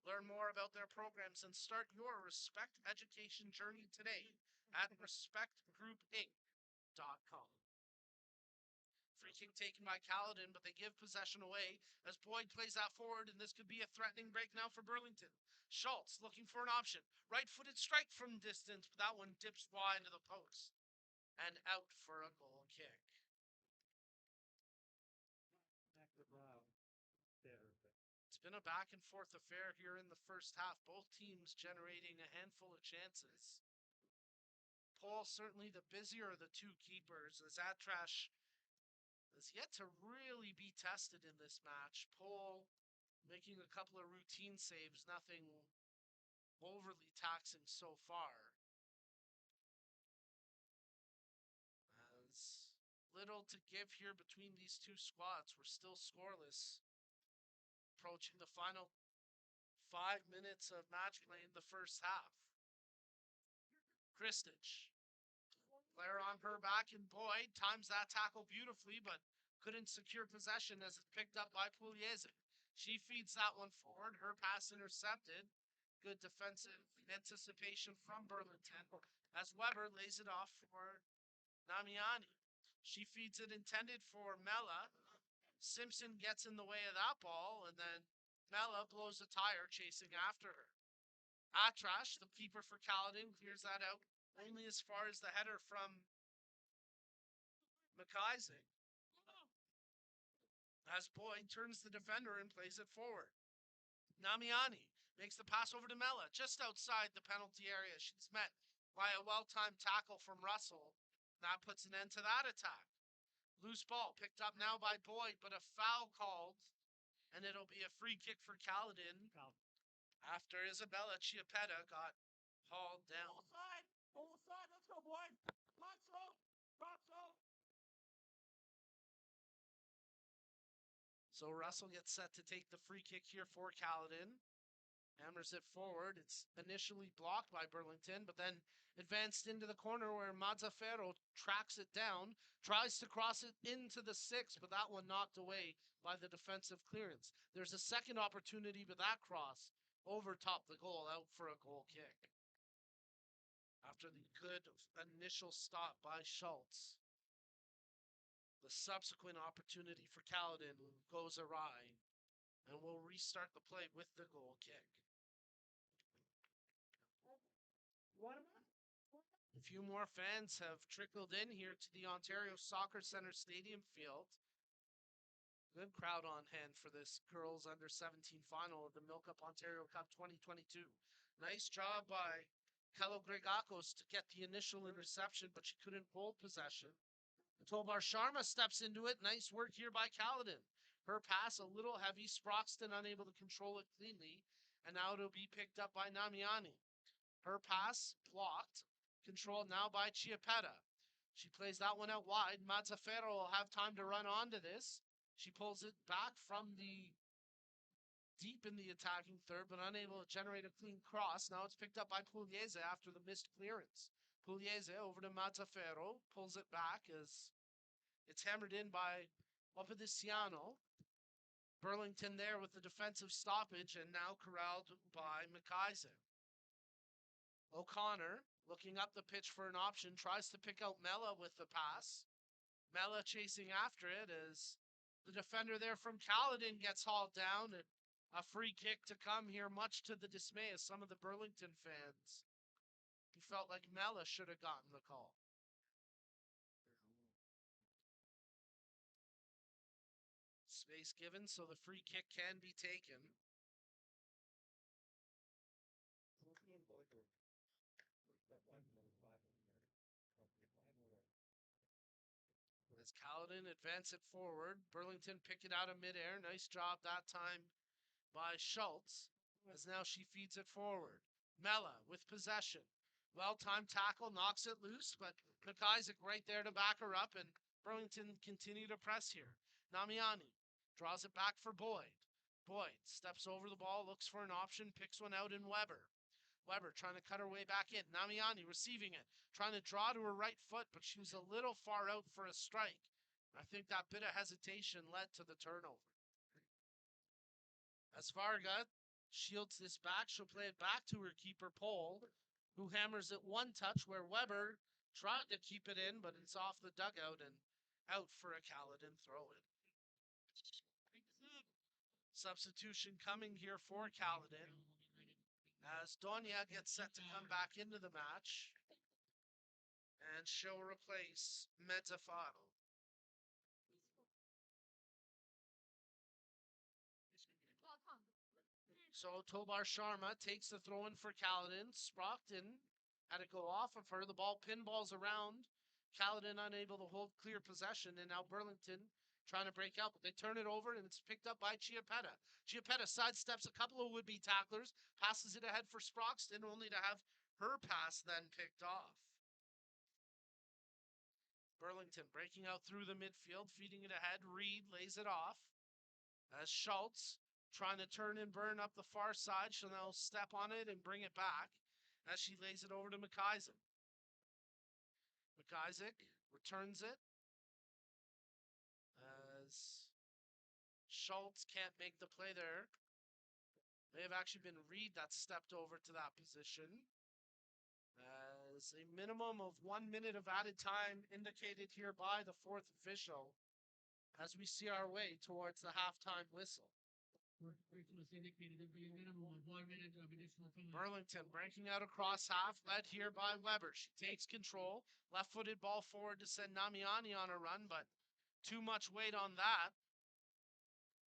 Learn more about their programs and start your Respect education journey today at respectgroupinc.com. Free kick taken by Caledon, but they give possession away as Boyd plays that forward, and this could be a threatening break now for Burlington. Schultz looking for an option. Right-footed strike from distance, but that one dips wide to the post. And out for a goal kick. It's been a back and forth affair here in the first half. Both teams generating a handful of chances. Paul certainly the busier of the two keepers as Atrash is yet to really be tested in this match. Paul making a couple of routine saves, nothing overly taxing so far. As little to give here between these two squads. We're still scoreless. Approaching the final 5 minutes of match play in the first half. Kristich. Player on her back, and Boyd times that tackle beautifully, but couldn't secure possession as it's picked up by Pugliese. She feeds that one forward. Her pass intercepted. Good defensive anticipation from Burlington as Weber lays it off for Namiani. She feeds it intended for Mella. Simpson gets in the way of that ball, and then Mella blows a tire chasing after her. Atrash, the keeper for Caledon, clears that out only as far as the header from McIsaac. As Boyd turns the defender and plays it forward. Namiani makes the pass over to Mella, just outside the penalty area. She's met by a well-timed tackle from Russell. That puts an end to that attack. Loose ball picked up now by Boyd, but a foul called, and it'll be a free kick for Caledon after Isabella Chiappetta got hauled down. Full side, let's go, Boyd. Russell. So Russell gets set to take the free kick here for Caledon. Hammers it forward. It's initially blocked by Burlington, but then advanced into the corner where Mazzaferro tracks it down, tries to cross it into the 6, but that one knocked away by the defensive clearance. There's a second opportunity, but that cross overtopped the goal, out for a goal kick. After the good initial stop by Schultz, the subsequent opportunity for Caledon goes awry, and we'll restart the play with the goal kick. A few more fans have trickled in here to the Ontario Soccer Centre Stadium field. Good crowd on hand for this girls under 17 final of the MilkUP Ontario Cup 2022. Nice job by Kelo Gregakos to get the initial interception, but she couldn't hold possession. Tobar Sharma steps into it. Nice work here by Kaladin. Her pass a little heavy. Sproxton unable to control it cleanly. And now it'll be picked up by Namiani. Her pass blocked. Controlled now by Chiapetta. She plays that one out wide. Mazzaferro will have time to run onto this. She pulls it back from the deep in the attacking third, but unable to generate a clean cross. Now it's picked up by Pugliese after the missed clearance. Pugliese over to Mazzaferro. Pulls it back as it's hammered in by Opediciano. Burlington there with the defensive stoppage and now corralled by McIsaac. O'Connor looking up the pitch for an option, tries to pick out Mella with the pass. Mella chasing after it as the defender there from Kaladin gets hauled down. And a free kick to come here, much to the dismay of some of the Burlington fans who felt like Mella should have gotten the call. Space given, so the free kick can be taken. As Kaladin advance it forward, Burlington pick it out of midair. Nice job that time by Schultz, as now she feeds it forward. Mella with possession. Well-timed tackle, knocks it loose, but McIsaac right there to back her up, and Burlington continue to press here. Namiani draws it back for Boyd. Boyd steps over the ball, looks for an option, picks one out in Weber. Weber trying to cut her way back in. Namiani receiving it, trying to draw to her right foot, but she was a little far out for a strike. I think that bit of hesitation led to the turnover. As Varga shields this back, she'll play it back to her keeper, Pole, who hammers it one touch where Weber tried to keep it in, but it's off the dugout and out for a Kaladin throw-in. Substitution coming here for Kaladin as Donia gets set to come back into the match, and she'll replace Mezzafato. So Tobar Sharma takes the throw in for Kaladin. Sprockton had it go off of her. The ball pinballs around. Kaladin unable to hold clear possession, and now Burlington trying to break out, but they turn it over and it's picked up by Chiapetta. Chiapetta sidesteps a couple of would-be tacklers, passes it ahead for Sproxton, only to have her pass then picked off. Burlington breaking out through the midfield, feeding it ahead. Reed lays it off as Schultz trying to turn and burn up the far side. She'll now step on it and bring it back as she lays it over to McIsaac. McIsaac returns it as Schultz can't make the play there. May have actually been Reed that stepped over to that position. As a minimum of 1 minute of added time indicated here by the fourth official as we see our way towards the halftime whistle. Burlington breaking out across half, led here by Weber. She takes control. Left-footed ball forward to send Namiani on a run, but too much weight on that.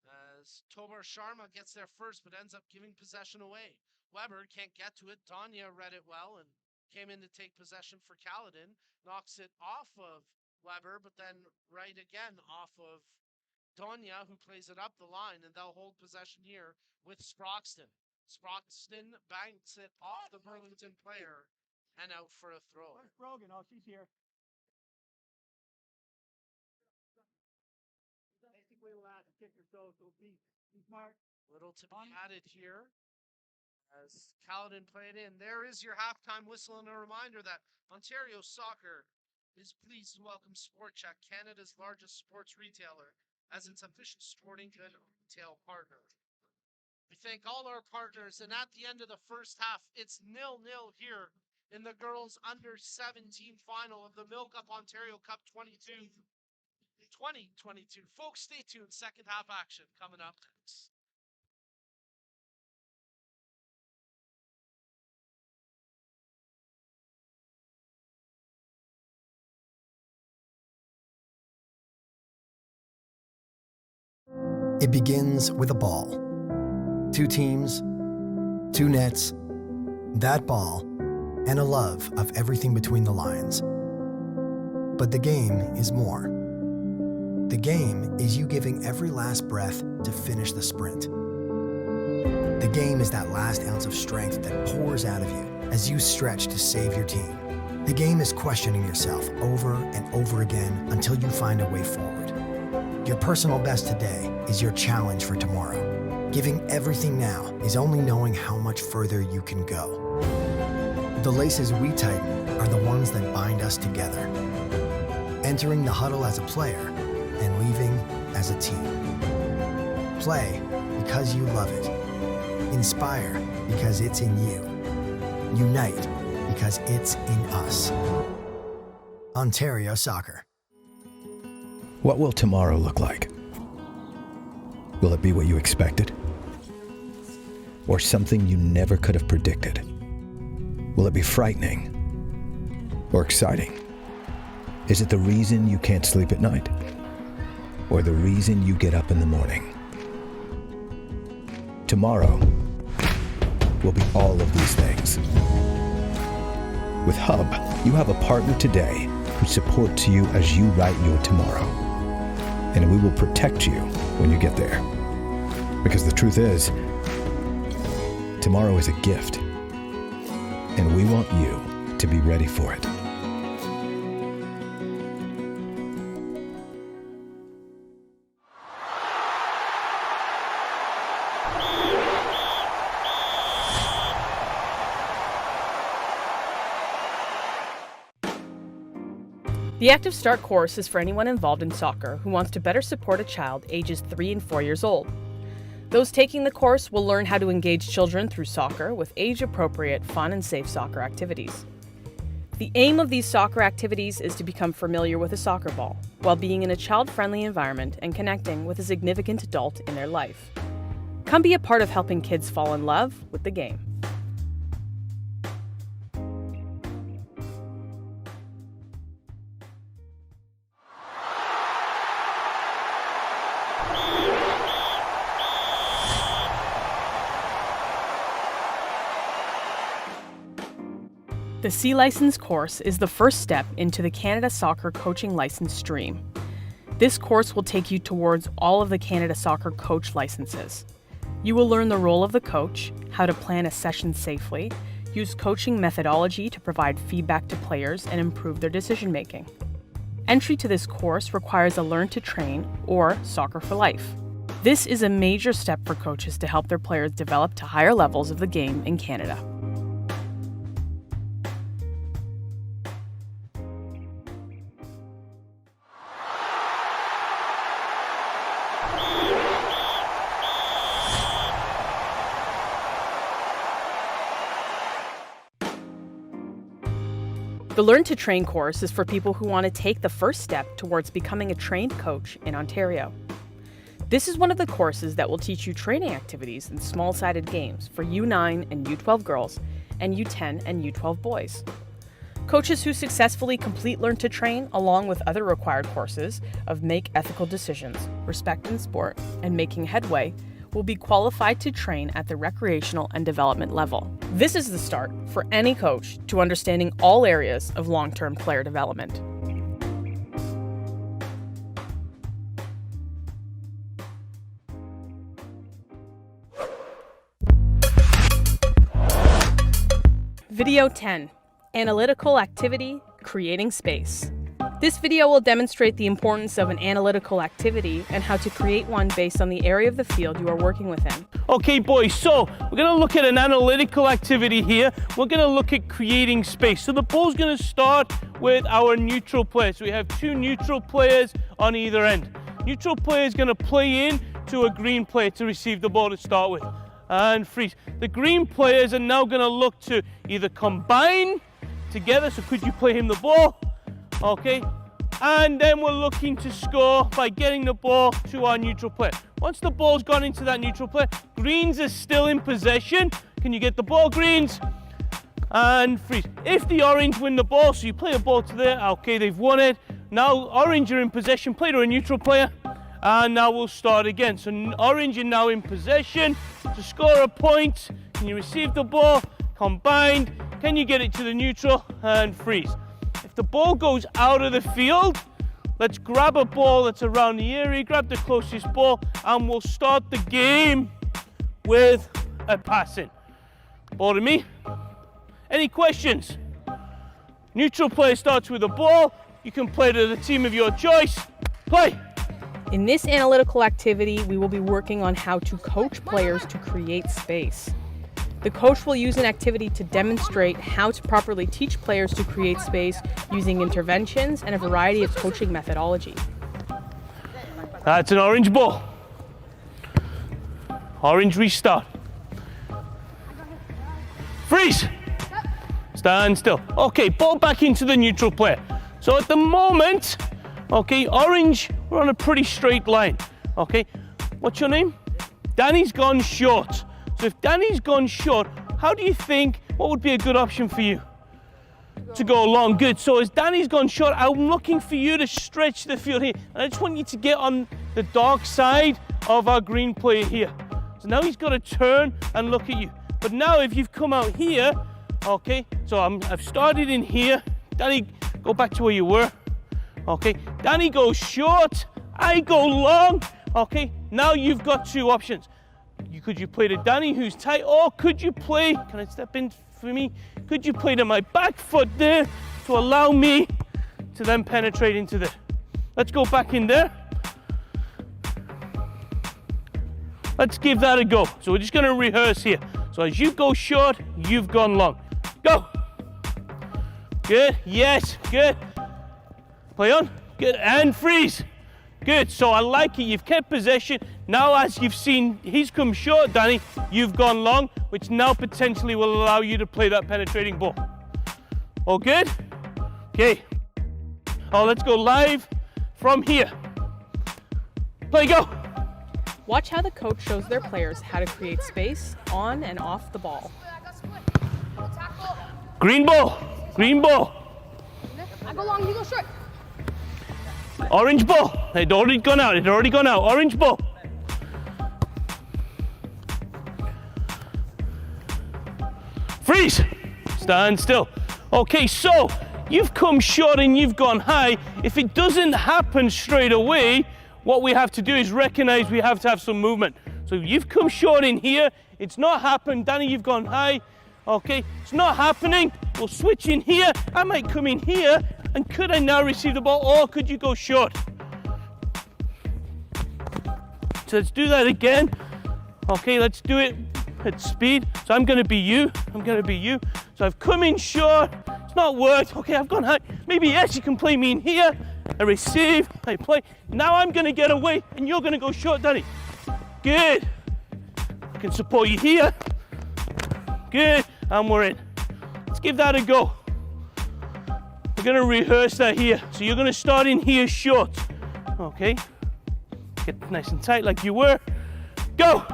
As Tobar Sharma gets there first, but ends up giving possession away. Weber can't get to it. Donia read it well and came in to take possession for Kaladin. Knocks it off of Weber, but then right again off of Donia, who plays it up the line, and they'll hold possession here with Sproxton. Sproxton banks it off the Burlington player and out for a throw. Where's Brogan? Oh, she's here. Basically, we'll add a kick or so it'll be smart. Little to be added here as Kaladin played in. There is your halftime whistle, and a reminder that Ontario Soccer is pleased to welcome Sport Check, Canada's largest sports retailer, as its official sporting good retail partner. We thank all our partners, and at the end of the first half, it's 0-0 here in the girls under 17 final of the MilkUP Ontario Cup 2022. Folks, stay tuned. Second half action coming up next. It begins with a ball. 2 teams, 2 nets, that ball, and a love of everything between the lines. But the game is more. The game is you giving every last breath to finish the sprint. The game is that last ounce of strength that pours out of you as you stretch to save your team. The game is questioning yourself over and over again until you find a way forward. Your personal best today is your challenge for tomorrow. Giving everything now is only knowing how much further you can go. The laces we tighten are the ones that bind us together. Entering the huddle as a player and leaving as a team. Play because you love it. Inspire because it's in you. Unite because it's in us. Ontario Soccer. What will tomorrow look like? Will it be what you expected? Or something you never could have predicted? Will it be frightening? Or exciting? Is it the reason you can't sleep at night? Or the reason you get up in the morning? Tomorrow will be all of these things. With Hub, you have a partner today who supports you as you write your tomorrow. And we will protect you when you get there. Because the truth is, tomorrow is a gift. And we want you to be ready for it. The Active Start course is for anyone involved in soccer who wants to better support a child ages 3 and 4 years old. Those taking the course will learn how to engage children through soccer with age-appropriate, fun and safe soccer activities. The aim of these soccer activities is to become familiar with a soccer ball, while being in a child-friendly environment and connecting with a significant adult in their life. Come be a part of helping kids fall in love with the game. The C License course is the first step into the Canada Soccer Coaching License stream. This course will take you towards all of the Canada Soccer Coach licenses. You will learn the role of the coach, how to plan a session safely, use coaching methodology to provide feedback to players and improve their decision making. Entry to this course requires a Learn to Train or Soccer for Life. This is a major step for coaches to help their players develop to higher levels of the game in Canada. The Learn to Train course is for people who want to take the first step towards becoming a trained coach in Ontario. This is one of the courses that will teach you training activities in small-sided games for U9 and U12 girls and U10 and U12 boys. Coaches who successfully complete Learn to Train, along with other required courses of Make Ethical Decisions, Respect in Sport, and Making Headway, will be qualified to train at the recreational and development level. This is the start for any coach to understanding all areas of long-term player development. Video 10. Analytical Activity, Creating Space. This video will demonstrate the importance of an analytical activity and how to create one based on the area of the field you are working within. Okay boys, so we're going to look at an analytical activity here. We're going to look at creating space. So the ball's going to start with our neutral player. So we have two neutral players on either end. Neutral player is going to play in to a green player to receive the ball to start with. And freeze. The green players are now going to look to either combine together, so could you play him the ball? Okay, and then we're looking to score by getting the ball to our neutral player. Once the ball's gone into that neutral player, greens are still in possession. Can you get the ball, greens? And freeze. If the orange win the ball, so you play a ball to there, okay, they've won it. Now orange are in possession, play to a neutral player, and now we'll start again. So orange are now in possession to score a point. Can you receive the ball? Combined. Can you get it to the neutral? And freeze. If the ball goes out of the field, let's grab a ball that's around the area, grab the closest ball, and we'll start the game with a passing. Ball to me. Any questions? Neutral player starts with a ball. You can play to the team of your choice. Play. In this analytical activity, we will be working on how to coach players to create space. The coach will use an activity to demonstrate how to properly teach players to create space using interventions and a variety of coaching methodology. That's an orange ball. Orange restart. Freeze. Stand still. Okay, ball back into the neutral player. So at the moment, okay, orange, we're on a pretty straight line. Okay, what's your name? Danny's gone short. So if Danny's gone short, how do you think, what would be a good option for you? To go long, good. So as Danny's gone short, I'm looking for you to stretch the field here. And I just want you to get on the dark side of our green player here. So now he's got to turn and look at you. But now if you've come out here, okay, so I've started in here. Danny, go back to where you were. Okay, Danny goes short, I go long. Okay, now you've got two options. Could you play to Danny who's tight, or could you play, can I step in for me? Could you play to my back foot there to allow me to then penetrate into there? Let's go back in there. Let's give that a go. So we're just gonna rehearse here. So as you go short, you've gone long. Go. Good, yes, good. Play on, good, and freeze. Good, so I like it, you've kept possession. Now as you've seen, he's come short, Danny, you've gone long, which now potentially will allow you to play that penetrating ball. All good? Okay. Oh, let's go live from here. Play, go. Watch how the coach shows their players how to create space on and off the ball. Green ball, green ball. I go long, you go short. Orange ball. It already gone out. It already gone out. Orange ball. Freeze. Stand still. Okay, so you've come short and you've gone high. If it doesn't happen straight away, what we have to do is recognize we have to have some movement. So you've come short in here. It's not happened. Danny, you've gone high. Okay, it's not happening. We'll switch in here. I might come in here. And could I now receive the ball, or could you go short? So let's do that again. Okay, let's do it at speed. So I'm gonna be you, I'm gonna be you. So I've come in short, it's not worked. Okay, I've gone high. Maybe yes, you can play me in here. I receive, I play. Now I'm gonna get away and you're gonna go short, Danny. Good. I can support you here. Good, and we're in. Let's give that a go. We're gonna rehearse that here. So you're gonna start in here short. Okay. Get nice and tight like you were. Go!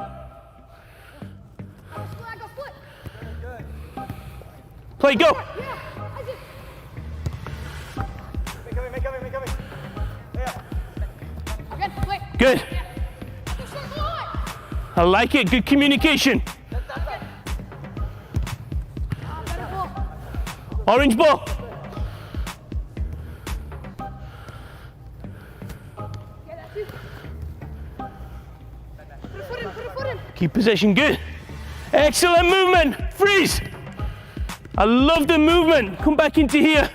Play, go! Good. I like it, good communication. Orange ball. Keep possession, good. Excellent movement, freeze. I love the movement. Come back into here.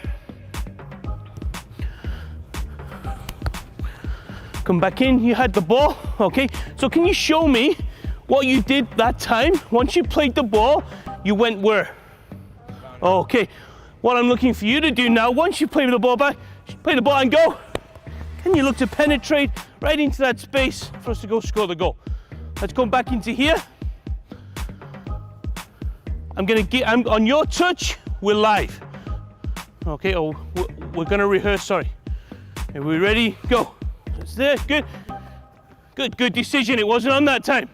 Come back in, you had the ball, okay? So can you show me what you did that time? Once you played the ball, you went where? Okay, what I'm looking for you to do now, once you play the ball back, play the ball and go. Can you look to penetrate right into that space for us to go score the goal? Let's go back into here. I'm on your touch, we're live. Okay, oh, we're gonna rehearse, sorry. Are we ready? Go. It's there, good. Good, good decision, it wasn't on that time.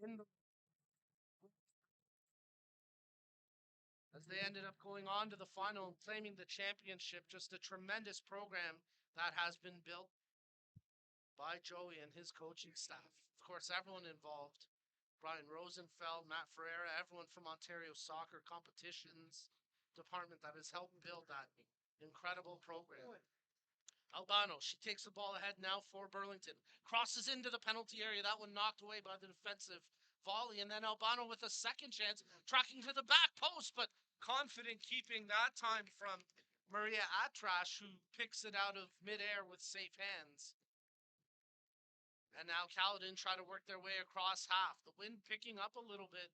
in the as they ended up going on to the final and claiming the championship. Just a tremendous program that has been built by Joey and his coaching staff. Of course, everyone involved. Brian Rosenfeld, Matt Ferreira, everyone from Ontario Soccer Competitions Department that has helped build that incredible program. Albano, she takes the ball ahead now for Burlington. Crosses into the penalty area. That one knocked away by the defensive volley. And then Albano with a second chance, tracking to the back post, but confident keeping that time from Maria Atrash, who picks it out of midair with safe hands. And now Caledon try to work their way across half. The wind picking up a little bit,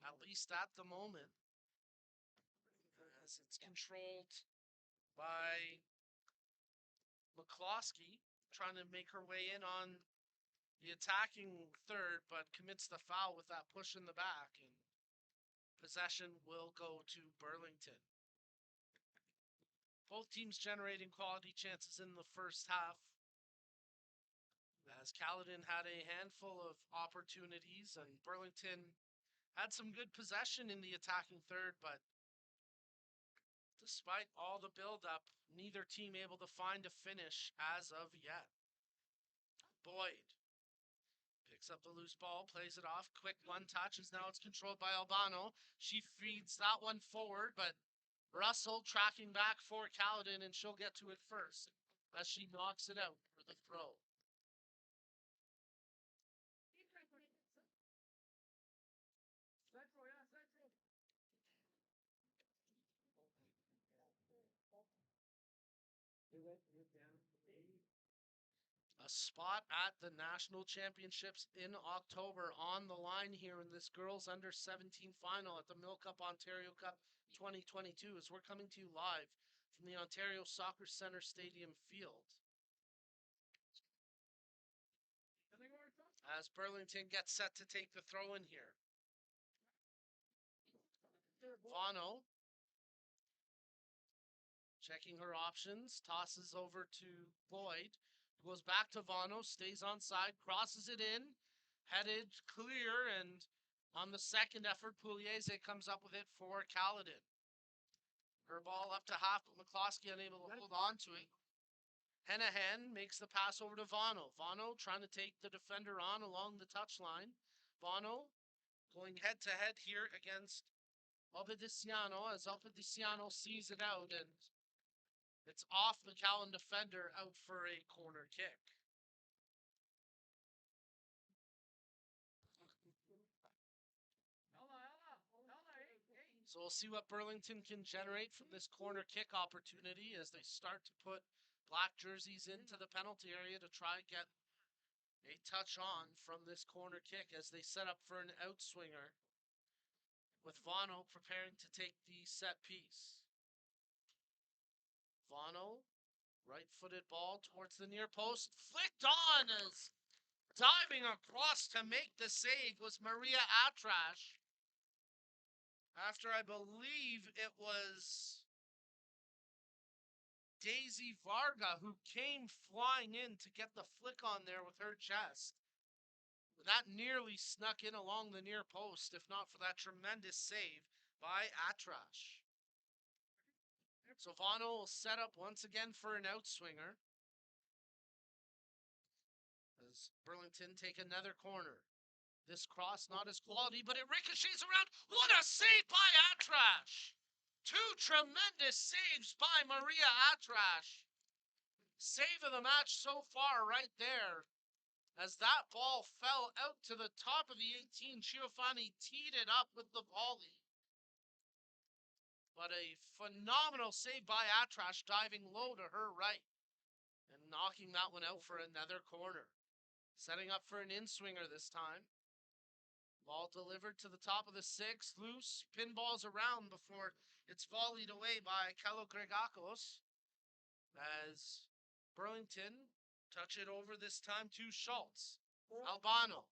at least at the moment, as it's controlled by McCloskey, trying to make her way in on the attacking third, but commits the foul with that push in the back, and possession will go to Burlington. Both teams generating quality chances in the first half, as Caledon had a handful of opportunities and Burlington had some good possession in the attacking third, but despite all the build-up, neither team able to find a finish as of yet. Boyd picks up the loose ball, plays it off, quick one touches, now it's controlled by Albano. She feeds that one forward, but Russell tracking back for Caledon, and she'll get to it first as she knocks it out for the throw. A spot at the national championships in October on the line here in this girls under 17 final at the MilkUP Ontario Cup 2022, as we're coming to you live from the Ontario Soccer Centre Stadium field. As Burlington gets set to take the throw in here. Vano checking her options, tosses over to Boyd, goes back to Vano, stays on side, crosses it in, headed clear, and on the second effort, Pugliese comes up with it for Caledon. Her ball up to half, but McCloskey unable to hold on to it. Henahan makes the pass over to Vano. Vano trying to take the defender on along the touchline. Vano going head to head here against Obediciano, as Obediciano sees it out, and it's off the Callan defender, out for a corner kick. So we'll see what Burlington can generate from this corner kick opportunity as they start to put black jerseys into the penalty area to try and get a touch on from this corner kick as they set up for an outswinger, with Vano preparing to take the set piece. Vano, right-footed ball towards the near post, flicked on as diving across to make the save was Maria Atrash. After I believe it was Daisy Varga who came flying in to get the flick on there with her chest. That nearly snuck in along the near post, if not for that tremendous save by Atrash. So Vano will set up once again for an outswinger, as Burlington take another corner. This cross not as quality, but it ricochets around. What a save by Atrash! Two tremendous saves by Maria Atrash. Save of the match so far right there. As that ball fell out to the top of the 18, Giovanni teed it up with the volley. But a phenomenal save by Atrash, diving low to her right and knocking that one out for another corner. Setting up for an in-swinger this time. Ball delivered to the top of the 6, loose, pinballs around before it's volleyed away by Kalo Gregakos. As Burlington Touch it over this time to Schultz. Albano.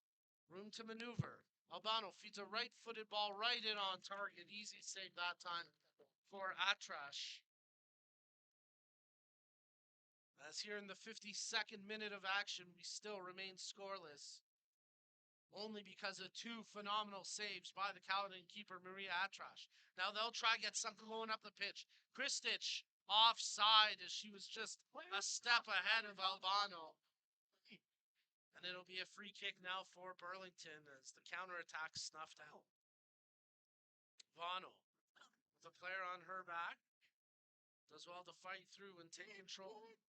Room to maneuver. Albano feeds a right-footed ball right in on target. Easy save that time for Atrash. As here in the 52nd minute of action, we still remain scoreless. Only because of two phenomenal saves by the Caledon keeper, Maria Atrash. Now they'll try to get something going up the pitch. Kristich offside as she was just a step ahead of Albano. And it'll be a free kick now for Burlington as the counterattack snuffed out. Vano, with a player on her back, does well to fight through and take control.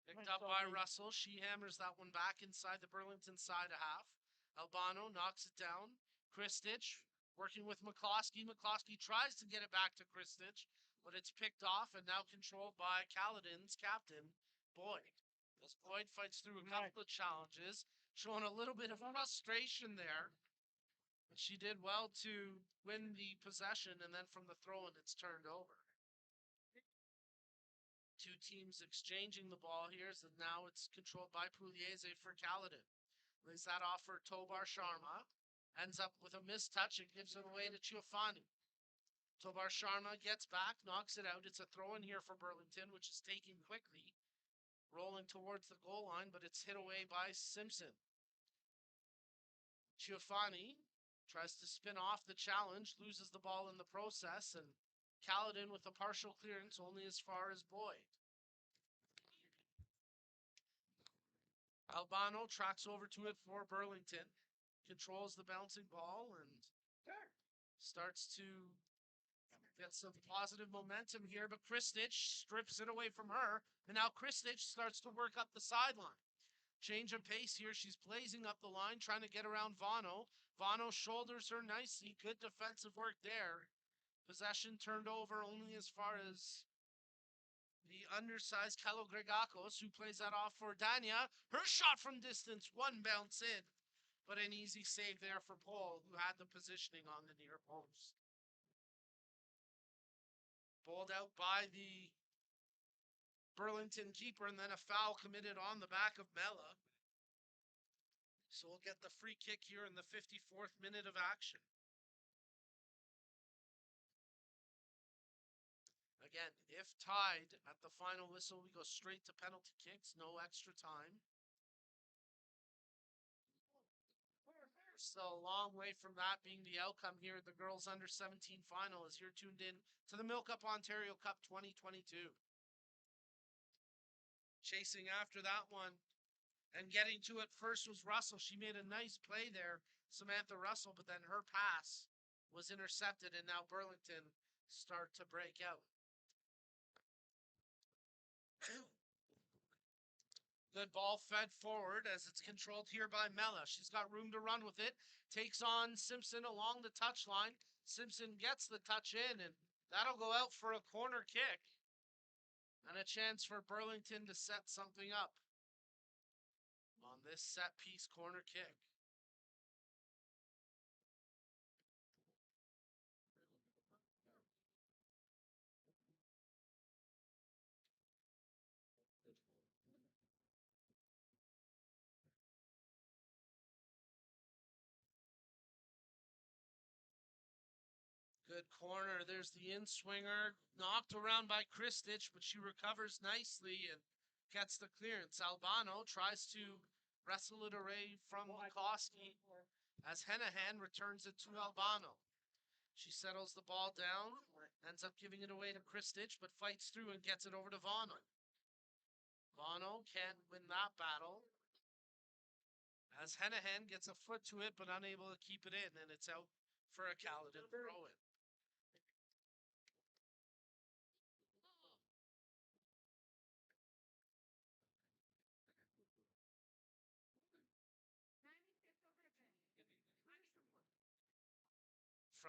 Picked up by Russell. She hammers that one back inside the Burlington side of half. Albano knocks it down. Kristich working with McCloskey. McCloskey tries to get it back to Kristich, but it's picked off and now controlled by Caledon's captain, Boyd. As Boyd fights through a couple of challenges, showing a little bit of frustration there. But she did well to win the possession, and then from the throw-in, it's turned over. Two teams exchanging the ball here, so now it's controlled by Pugliese for Caledon. Lays that off for Tobar Sharma. Ends up with a missed touch and gives it away to Ciofani. Tobar Sharma gets back, knocks it out. It's a throw-in here for Burlington, which is taken quickly. Rolling towards the goal line, but it's hit away by Simpson. Ciofani tries to spin off the challenge, loses the ball in the process, and Caledon with a partial clearance only as far as Boyd. Albano tracks over to it for Burlington, controls the bouncing ball, and starts to get some positive momentum here, but Kristich strips it away from her, and now Kristich starts to work up the sideline. Change of pace here. She's blazing up the line, trying to get around Vano. Vano shoulders her nicely. Good defensive work there. Possession turned over only as far as the undersized Kalo Gregakos, who plays that off for Dania. Her shot from distance, one bounce in, but an easy save there for Paul, who had the positioning on the near post. Bowled out by the Burlington keeper, and then a foul committed on the back of Mella. So we'll get the free kick here in the 54th minute of action. Again, if tied at the final whistle, we go straight to penalty kicks, no extra time. Still a long way from that being the outcome here at the girls under 17 final as you're tuned in to the MilkUP Ontario Cup 2022. Chasing after that one and getting to it first was Russell. She made a nice play there, Samantha Russell, but then her pass was intercepted, and now Burlington start to break out. Good ball fed forward as it's controlled here by Mella. She's got room to run with it. Takes on Simpson along the touchline. Simpson gets the touch in, and that'll go out for a corner kick. And a chance for Burlington to set something up on this set piece corner kick. Good corner. There's the in-swinger. Knocked around by Kristich, but she recovers nicely and gets the clearance. Albano tries to wrestle it away from McCloskey as Henahan returns it to Albano. She settles the ball down, ends up giving it away to Kristich, but fights through and gets it over to Vano. Vano can't win that battle as Henahan gets a foot to it, but unable to keep it in, and it's out for a Caledon throw-in.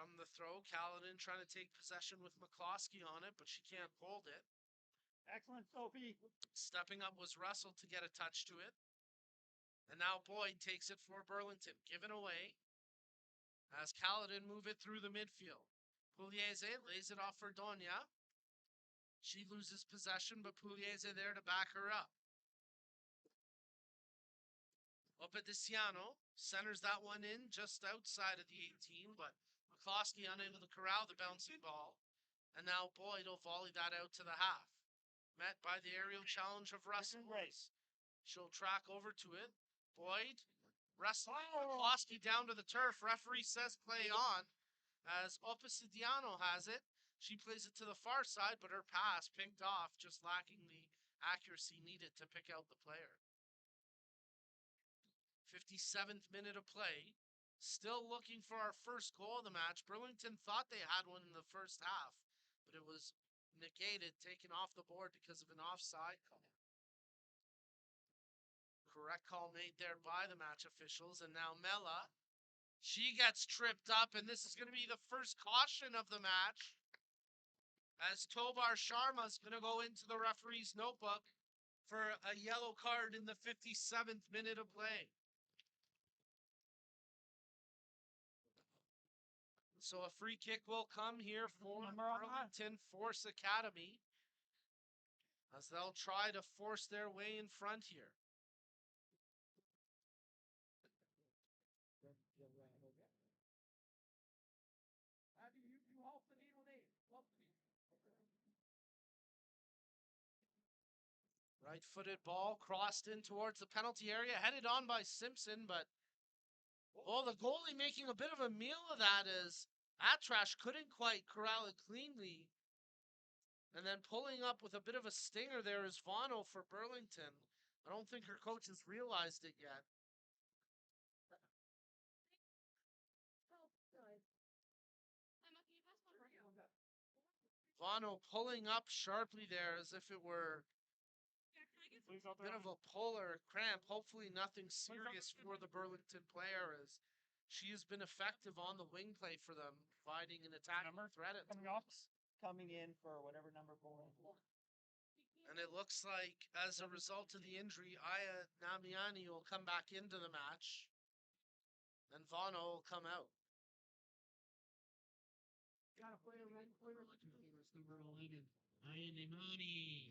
From the throw, Caledon trying to take possession with McCloskey on it, but she can't hold it. Excellent, Sophie. Stepping up was Russell to get a touch to it. And now Boyd takes it for Burlington. Given away as Caledon move it through the midfield. Pugliese lays it off for Donia. She loses possession, but Pugliese there to back her up. Opediciano centers that one in just outside of the 18, but McCloskey unable to corral the bouncing ball. And now Boyd will volley that out to the half. Met by the aerial challenge of Russell. She'll track over to it. Boyd wrestling McCloskey down to the turf. Referee says play on as Opediciano has it. She plays it to the far side, but her pass picked off, just lacking the accuracy needed to pick out the player. 57th minute of play. Still looking for our first goal of the match. Burlington thought they had one in the first half, but it was negated, taken off the board because of an offside call. Correct call made there by the match officials. And now Mela, she gets tripped up, and this is going to be the first caution of the match, as Tobar Sharma is going to go into the referee's notebook for a yellow card in the 57th minute of play. So a free kick will come here for Burlington Force Academy, as they'll try to force their way in front here. Right-footed ball crossed in towards the penalty area, headed on by Simpson, but the goalie making a bit of a meal of that as Atrash couldn't quite corral it cleanly. And then pulling up with a bit of a stinger there is Vano for Burlington. I don't think her coach has realized it yet. Vano pulling up sharply there as if it were a bit of a pull or a cramp. Hopefully nothing serious for the Burlington player, as she has been effective on the wing play for them, providing an attacking threat at times. Coming in for whatever number goal. And it looks like as a result of the injury, Aya Namiani will come back into the match, and Vano will come out.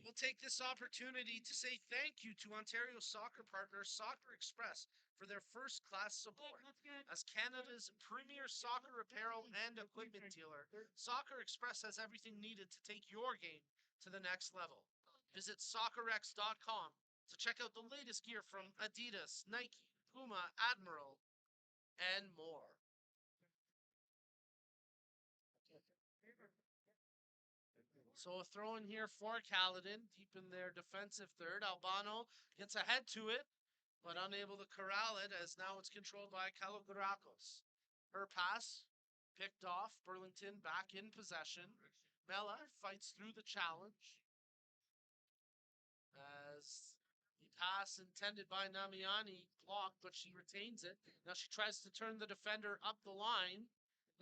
We'll take this opportunity to say thank you to Ontario soccer partner Soccer Express for their first-class support. As Canada's premier soccer apparel and equipment dealer, Soccer Express has everything needed to take your game to the next level. Visit soccerx.com to check out the latest gear from Adidas, Nike, Puma, Admiral, and more. So a throw in here for Caledon, deep in their defensive third. Albano gets ahead to it, but unable to corral it, as now it's controlled by Kalogurakos. Her pass picked off. Burlington back in possession. Mela fights through the challenge, as the pass intended by Namiani blocked, but she retains it. Now she tries to turn the defender up the line.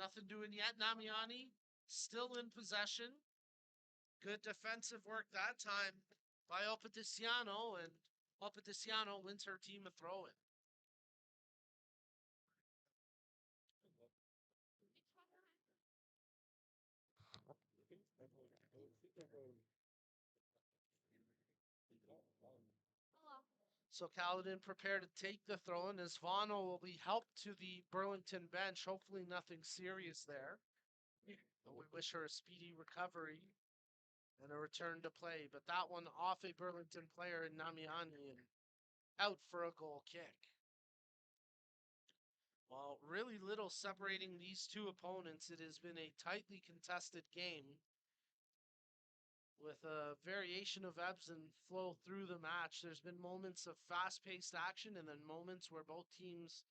Nothing doing yet. Namiani still in possession. Good defensive work that time by Opediciano, and Opediciano wins her team a throw-in. So Caledon prepared to take the throw-in, as Vano will be helped to the Burlington bench. Hopefully nothing serious there. But we wish her a speedy recovery and a return to play. But that one off a Burlington player in Namiani and out for a goal kick. While really little separating these two opponents, it has been a tightly contested game with a variation of ebbs and flow through the match. There's been moments of fast-paced action and then moments where both teams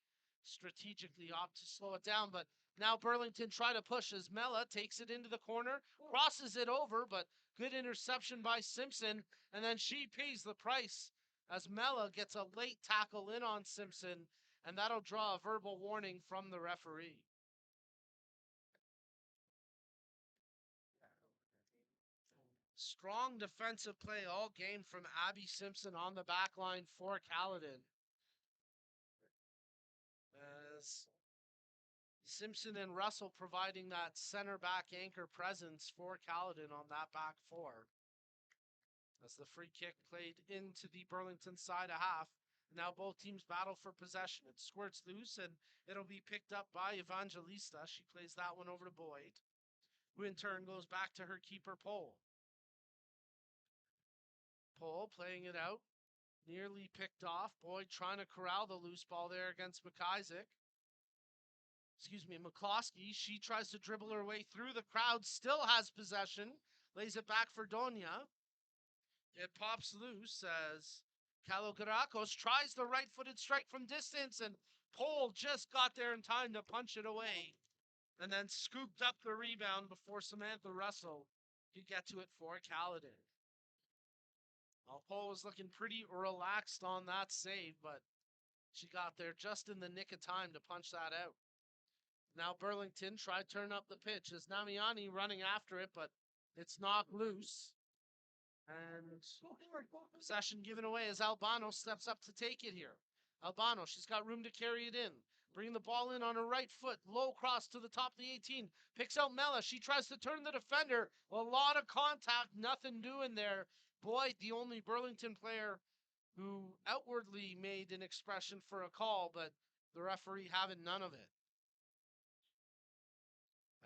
strategically opt to slow it down. But now Burlington try to push as Mela takes it into the corner, crosses it over, but good interception by Simpson, and then she pays the price as Mela gets a late tackle in on Simpson, and that'll draw a verbal warning from the referee. Strong defensive play all game from Abby Simpson on the back line for Caledon, as Simpson and Russell providing that center back anchor presence for Caledon on that back four. As the free kick played into the Burlington side a half. Now both teams battle for possession. It squirts loose and it'll be picked up by Evangelista. She plays that one over to Boyd, who in turn goes back to her keeper, Pole. Pole playing it out. Nearly picked off. Boyd trying to corral the loose ball there against McIsaac. McCloskey. She tries to dribble her way through. The crowd still has possession. Lays it back for Donia. It pops loose as Kalogarakos tries the right-footed strike from distance, and Pole just got there in time to punch it away and then scooped up the rebound before Samantha Russell could get to it for Kaladin. Well, Pole was looking pretty relaxed on that save, but she got there just in the nick of time to punch that out. Now Burlington tried to turn up the pitch as Namiani running after it, but it's knocked loose. And possession given away as Albano steps up to take it here. Albano, she's got room to carry it in. Bringing the ball in on her right foot. Low cross to the top of the 18. Picks out Mella. She tries to turn the defender. A lot of contact. Nothing doing there. Boyd, the only Burlington player who outwardly made an expression for a call, but the referee having none of it.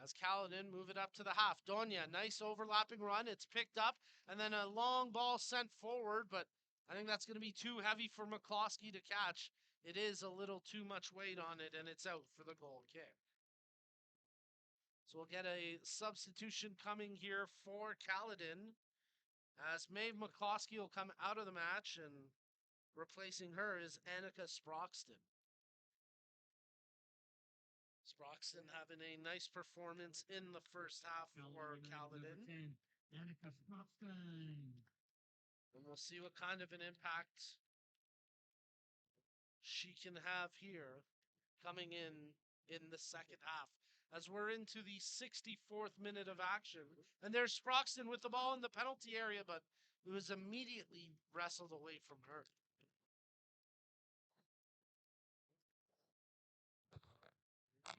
As Kaladin move it up to the half. Donia, nice overlapping run. It's picked up, and then a long ball sent forward, but I think that's going to be too heavy for McCloskey to catch. It is a little too much weight on it, and it's out for the goal kick. So we'll get a substitution coming here for Kaladin, as Maeve McCloskey will come out of the match, and replacing her is Annika Sproxton. Sproxton having a nice performance in the first half for Kaladin. And we'll see what kind of an impact she can have here coming in the second half. As we're into the 64th minute of action. And there's Sproxton with the ball in the penalty area, but it was immediately wrestled away from her.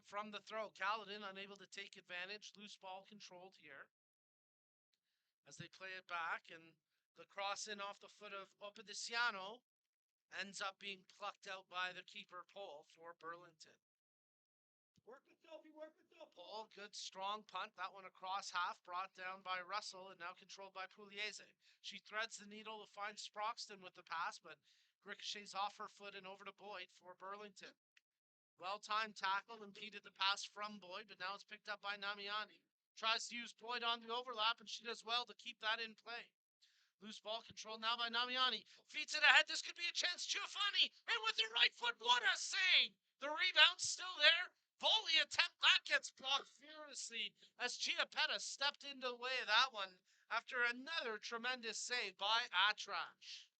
From the throw, Kaladin unable to take advantage. Loose ball controlled here. As they play it back, and the cross in off the foot of Opadiciano ends up being plucked out by the keeper, Pole, for Burlington. Work with Sophie, work with Sophie. Pole, good strong punt. That one across half, brought down by Russell and now controlled by Pugliese. She threads the needle to find Sproxton with the pass, but ricochets off her foot and over to Boyd for Burlington. Well-timed tackle impeded the pass from Boyd, but now it's picked up by Namiani. Tries to use Boyd on the overlap, and she does well to keep that in play. Loose ball controlled now by Namiani. Feeds it ahead. This could be a chance. Giovanni, and with the right foot, what a save! The rebound's still there. Volley attempt, that gets blocked furiously as Chiapetta stepped into the way of that one after another tremendous save by Atrash.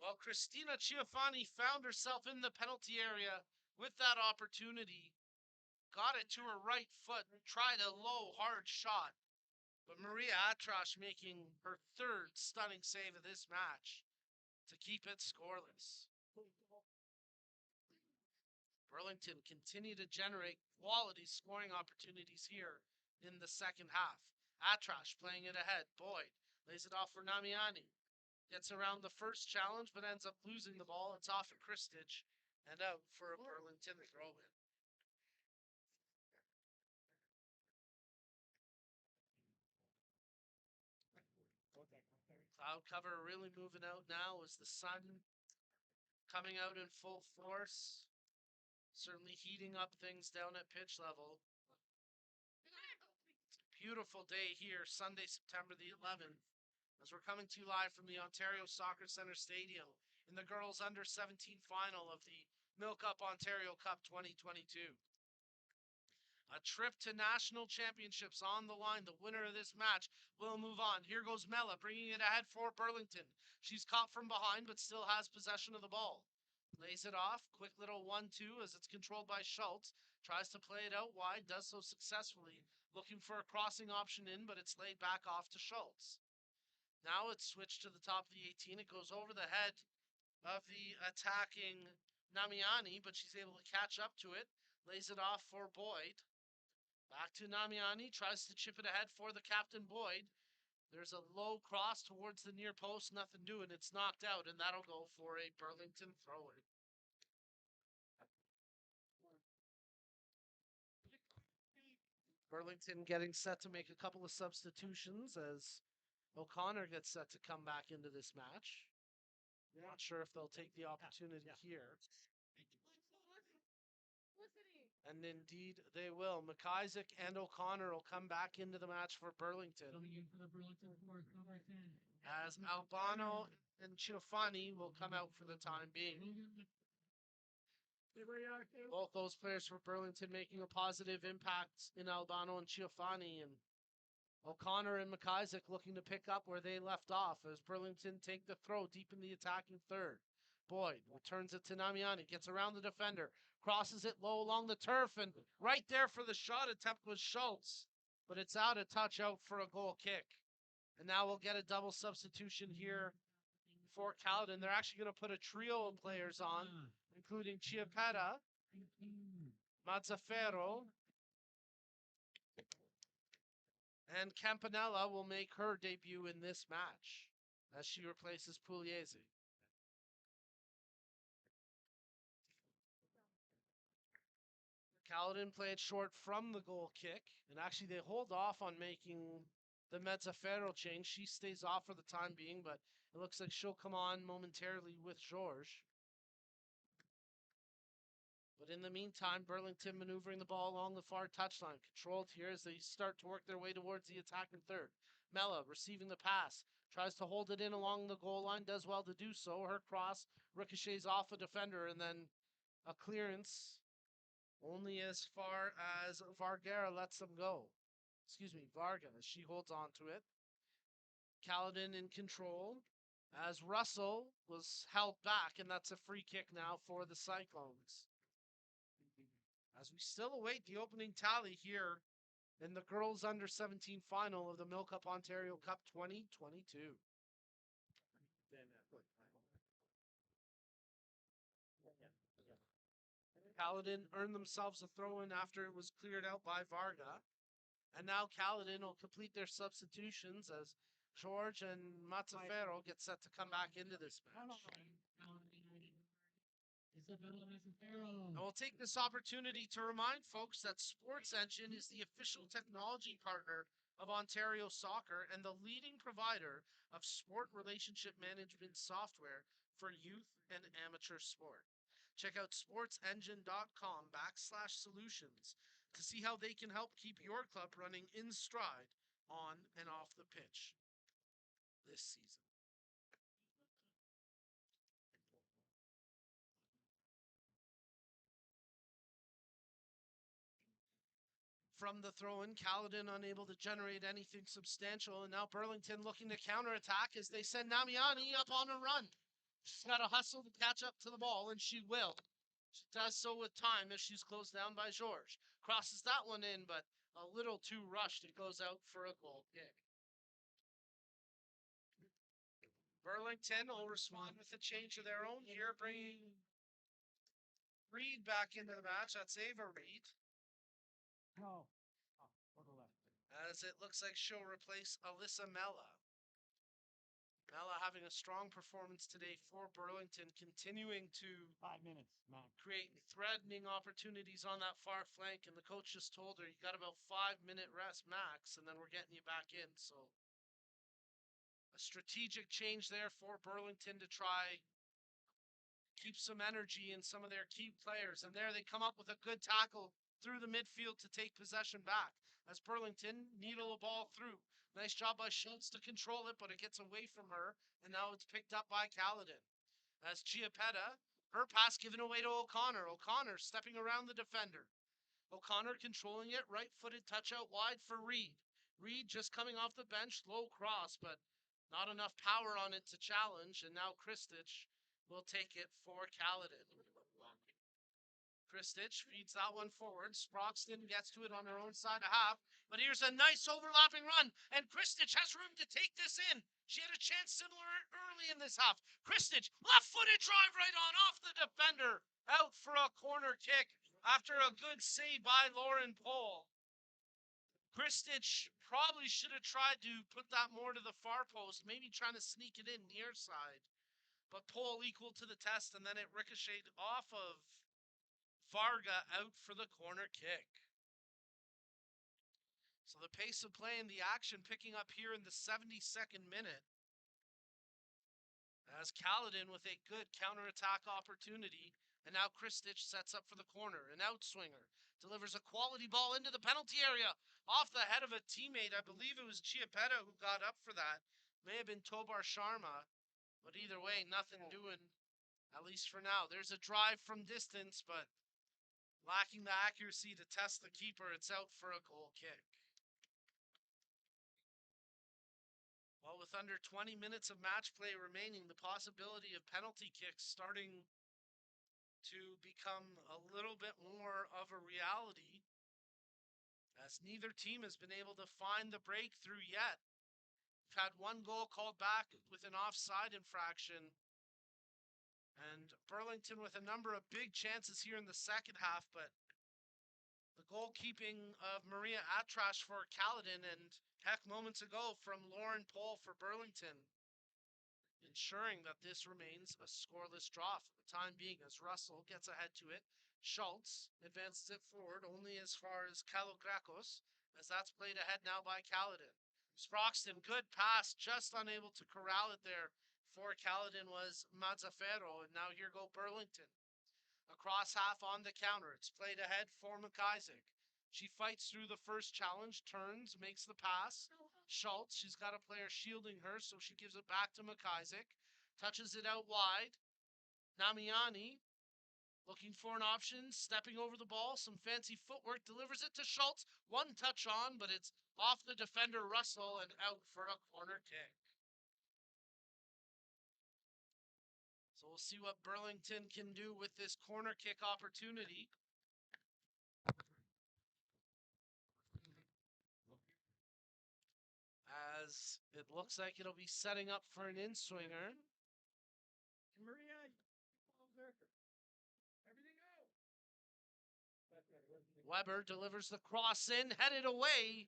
Well, Christina Chiafani found herself in the penalty area with that opportunity. Got it to her right foot, tried a low, hard shot. But Maria Atrash making her third stunning save of this match to keep it scoreless. Burlington continue to generate quality scoring opportunities here in the second half. Atrash playing it ahead. Boyd lays it off for Namiani. Gets around the first challenge, but ends up losing the ball. It's off at Christich and out for a Burlington throw-in. Cloud cover really moving out now as the sun coming out in full force. Certainly heating up things down at pitch level. Beautiful day here, Sunday, September the 11th, as we're coming to you live from the Ontario Soccer Centre Stadium in the girls under 17 final of the MilkUP Ontario Cup 2022. A trip to national championships on the line. The winner of this match will move on. Here goes Mella, bringing it ahead for Burlington. She's caught from behind, but still has possession of the ball. Lays it off. Quick little 1-2 as it's controlled by Schultz. Tries to play it out wide. Does so successfully. Looking for a crossing option in, but it's laid back off to Schultz. Now it's switched to the top of the 18. It goes over the head of the attacking Namiani, but she's able to catch up to it. Lays it off for Boyd. Back to Namiani. Tries to chip it ahead for the captain, Boyd. There's a low cross towards the near post, nothing doing. It's knocked out, and that'll go for a Burlington throw-in. Burlington getting set to make a couple of substitutions as O'Connor gets set to come back into this match. Not sure if they'll take the opportunity here. And indeed, they will. McIsaac and O'Connor will come back into the match for Burlington. As Albano and Ciofani will come out for the time being. Both those players for Burlington making a positive impact in Albano and Ciofani, and O'Connor and McIsaac looking to pick up where they left off as Burlington take the throw deep in the attacking third. Boyd returns it to Namiani, gets around the defender, crosses it low along the turf, and right there for the shot attempt was Schultz. But it's out of touch, out for a goal kick. And now we'll get a double substitution here for Caledon. They're actually going to put a trio of players on, including Chiapetta, Mazzaferro, and Campanella will make her debut in this match as she replaces Pugliese. Caledon played short from the goal kick, and actually they hold off on making the Mazzaferro change. She stays off for the time being, but it looks like she'll come on momentarily with Georges. But in the meantime, Burlington maneuvering the ball along the far touchline. Controlled here as they start to work their way towards the attacking third. Mella receiving the pass. Tries to hold it in along the goal line. Does well to do so. Her cross ricochets off a defender, and then a clearance only as far as Vargara lets them go. Excuse me, Varga, as she holds on to it. Caledon in control as Russell was held back, and that's a free kick now for the Cyclones. As we still await the opening tally here in the girls under 17 final of the MilkUP Ontario Cup 2022. Caledon earned themselves a throw-in after it was cleared out by Varga. And now Caledon will complete their substitutions as George and Mazzaferro get set to come back into this match. And we'll take this opportunity to remind folks that Sports Engine is the official technology partner of Ontario Soccer and the leading provider of sport relationship management software for youth and amateur sport. Check out sportsengine.com/solutions to see how they can help keep your club running in stride on and off the pitch this season. From the throw-in, Caledon unable to generate anything substantial, and now Burlington looking to counterattack as they send Namiani up on a run. She's got to hustle to catch up to the ball, and she will. She does so with time as she's closed down by Georges. Crosses that one in, but a little too rushed. It goes out for a goal kick. Burlington will respond with a change of their own here, bringing Reed back into the match. That's Ava Reed. No. For the left. As it looks like she'll replace Alyssa Mella. Mella having a strong performance today for Burlington, continuing to 5 minutes, Mac. create threatening opportunities on that far flank, and the coach just told her, you got about 5-minute rest max, and then we're getting you back in. So a strategic change there for Burlington to try keep some energy in some of their key players. And there they come up with a good tackle through the midfield to take possession back as Burlington needle a ball through. Nice job by Schultz to control it, but it gets away from her, and now it's picked up by Caledon. As Chiapetta, her pass given away to O'Connor. O'Connor stepping around the defender. O'Connor controlling it, right-footed touch out wide for Reed. Reed just coming off the bench, low cross, but not enough power on it to challenge, and now Kristich will take it for Caledon. Kristich feeds that one forward. Sproxton gets to it on her own side of half. But here's a nice overlapping run. And Kristich has room to take this in. She had a chance similar early in this half. Kristich, left-footed drive right on off the defender. Out for a corner kick after a good save by Lauren Pohl. Kristich probably should have tried to put that more to the far post, maybe trying to sneak it in near side. But Pole equal to the test, and then it ricocheted off of Varga out for the corner kick. So the pace of play and the action picking up here in the 72nd minute. As Kaladin with a good counterattack opportunity. And now Kristich sets up for the corner. An outswinger. Delivers a quality ball into the penalty area. Off the head of a teammate. I believe it was Chiappetta who got up for that. May have been Tobar Sharma. But either way, nothing doing. At least for now. There's a drive from distance, but lacking the accuracy to test the keeper. It's out for a goal kick. Well, with under 20 minutes of match play remaining, the possibility of penalty kicks starting to become a little bit more of a reality, as neither team has been able to find the breakthrough yet. We've had one goal called back with an offside infraction, and Burlington with a number of big chances here in the second half, but the goalkeeping of Maria Atrash for Kaladin, and heck, moments ago from Lauren Pole for Burlington, ensuring that this remains a scoreless draw for the time being as Russell gets ahead to it. Schultz advances it forward only as far as Kalograkos, as that's played ahead now by Kaladin. Sproxton, good pass, just unable to corral it there for Kaladin was Mazzaferro, and now here go Burlington. Across half on the counter. It's played ahead for McIsaac. She fights through the first challenge, turns, makes the pass. Schultz, she's got a player shielding her, so she gives it back to McIsaac. Touches it out wide. Namiani looking for an option, stepping over the ball, some fancy footwork, delivers it to Schultz. One touch on, but it's off the defender Russell and out for a corner kick. So we'll see what Burlington can do with this corner kick opportunity. As it looks like it'll be setting up for an in-swinger. Maria, everything out. Weber delivers the cross in, headed away,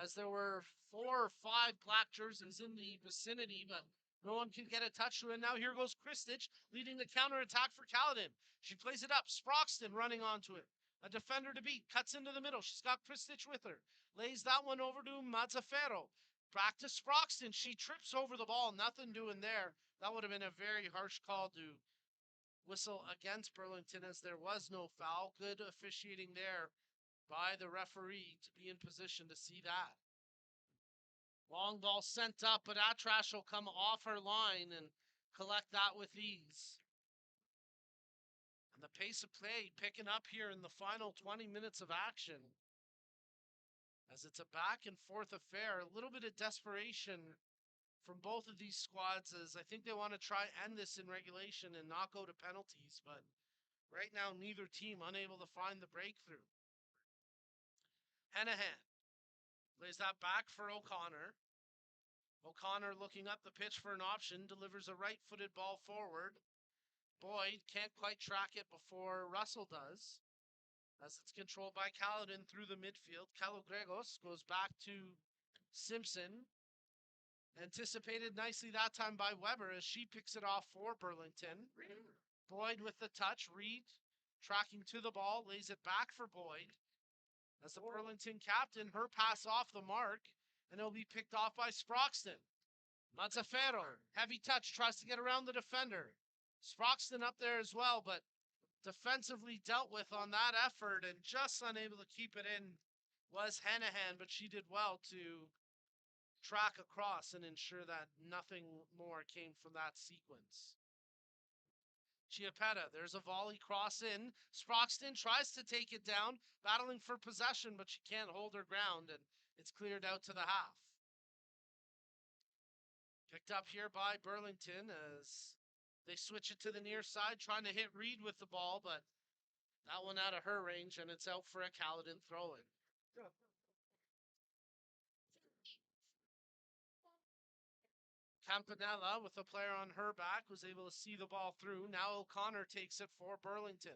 as there were 4 or 5 black jerseys in the vicinity, but no one can get a touch to it. Now here goes Kristich, leading the counterattack for Kaladin. She plays it up. Sproxton running onto it. A defender to beat. Cuts into the middle. She's got Kristich with her. Lays that one over to Mazzaferro. Back to Sproxton. She trips over the ball. Nothing doing there. That would have been a very harsh call to whistle against Burlington, as there was no foul. Good officiating there by the referee to be in position to see that. Long ball sent up, but Atrash will come off her line and collect that with ease. And the pace of play picking up here in the final 20 minutes of action, as it's a back and forth affair. A little bit of desperation from both of these squads, as I think they want to try end this in regulation and not go to penalties, but right now neither team unable to find the breakthrough. Henahan lays that back for O'Connor. O'Connor looking up the pitch for an option, delivers a right-footed ball forward. Boyd can't quite track it before Russell does, as it's controlled by Kaladin through the midfield. Kalogregos goes back to Simpson. Anticipated nicely that time by Weber as she picks it off for Burlington. Boyd with the touch. Reed tracking to the ball, lays it back for Boyd. As the Burlington captain, her pass off the mark, and it'll be picked off by Sproxton. Mazzaferro, heavy touch, tries to get around the defender. Sproxton up there as well, but defensively dealt with on that effort, and just unable to keep it in was Henahan, but she did well to track across and ensure that nothing more came from that sequence. Chiappetta, there's a volley cross in. Sproxton tries to take it down, battling for possession, but she can't hold her ground, and it's cleared out to the half. Picked up here by Burlington as they switch it to the near side, trying to hit Reed with the ball, but that one out of her range, and it's out for a Kaladin throw-in. Campanella, with a player on her back, was able to see the ball through. Now O'Connor takes it for Burlington.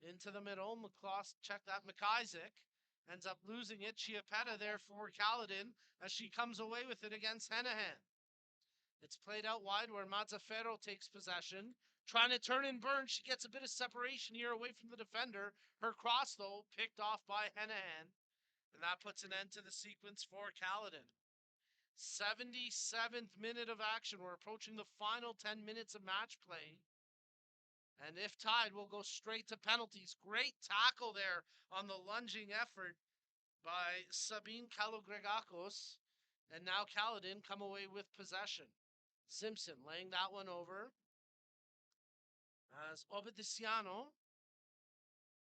Into the middle, check that McIsaac. Ends up losing it. Chiappetta there for Kaladin as she comes away with it against Henahan. It's played out wide where Mazzaferro takes possession. Trying to turn and burn. She gets a bit of separation here away from the defender. Her cross, though, picked off by Henahan. And that puts an end to the sequence for Kaladin. 77th minute of action. We're approaching the final 10 minutes of match play. And if tied, we'll go straight to penalties. Great tackle there on the lunging effort by Sabine Kalogregakos. And now Kaladin come away with possession. Simpson laying that one over. As Obediciano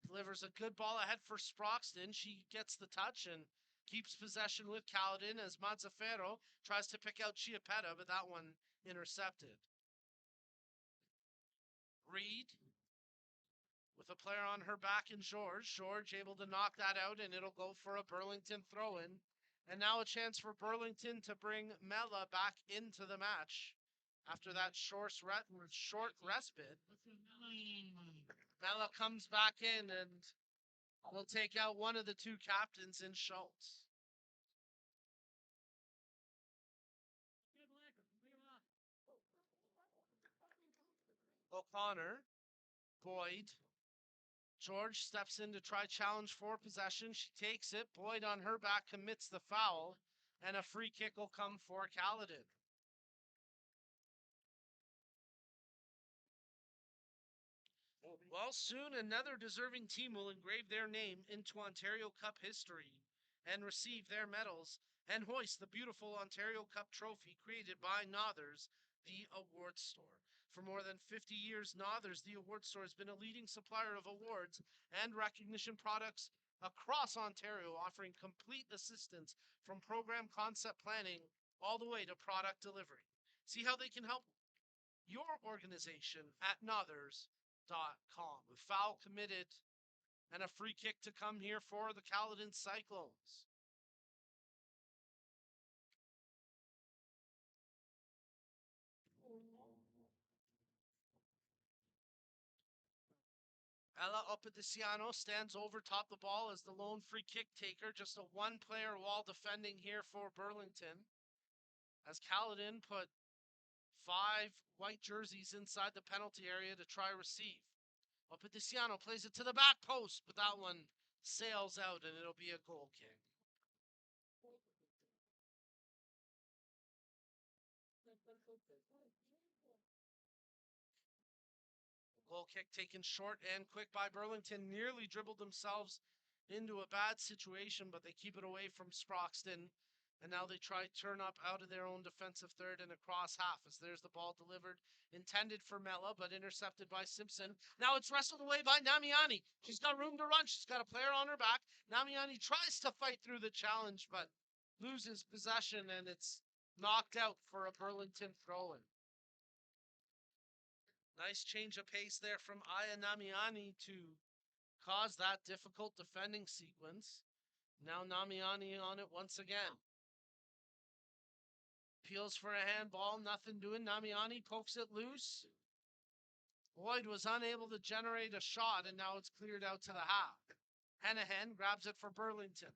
delivers a good ball ahead for Sproxton. She gets the touch and keeps possession with Kaladin as Mazzaferro tries to pick out Chiappetta, but that one intercepted. Reed with a player on her back in George. George able to knock that out, and it'll go for a Burlington throw-in. And now a chance for Burlington to bring Mella back into the match after that short respite. Mella comes back in and will take out one of the two captains in Schultz. O'Connor, Boyd. George steps in to try challenge for possession. She takes it. Boyd on her back commits the foul, and a free kick will come for Kaladin. Well, soon another deserving team will engrave their name into Ontario Cup history and receive their medals and hoist the beautiful Ontario Cup trophy created by Nothers, the award store. For more than 50 years, Nothers, the award store, has been a leading supplier of awards and recognition products across Ontario, offering complete assistance from program concept planning all the way to product delivery. See how they can help your organization at Nothers.com. A foul committed and a free kick to come here for the Kaladin Cyclones. Ella Opediciano stands over top the ball as the lone free kick taker. Just a one-player wall defending here for Burlington. As Kaladin put 5 white jerseys inside the penalty area to try receive. Opediciano plays it to the back post, but that one sails out and it'll be a goal kick. Goal kick taken short and quick by Burlington. Nearly dribbled themselves into a bad situation, but they keep it away from Sproxton. And now they try to turn up out of their own defensive third and across half as there's the ball delivered. Intended for Mella, but intercepted by Simpson. Now it's wrestled away by Namiani. She's got room to run. She's got a player on her back. Namiani tries to fight through the challenge, but loses possession, and it's knocked out for a Burlington throw-in. Nice change of pace there from Aya Namiani to cause that difficult defending sequence. Now Namiani on it once again. Peels for a handball, nothing doing. Namiani pokes it loose. Boyd was unable to generate a shot, and now it's cleared out to the half. Henahan grabs it for Burlington.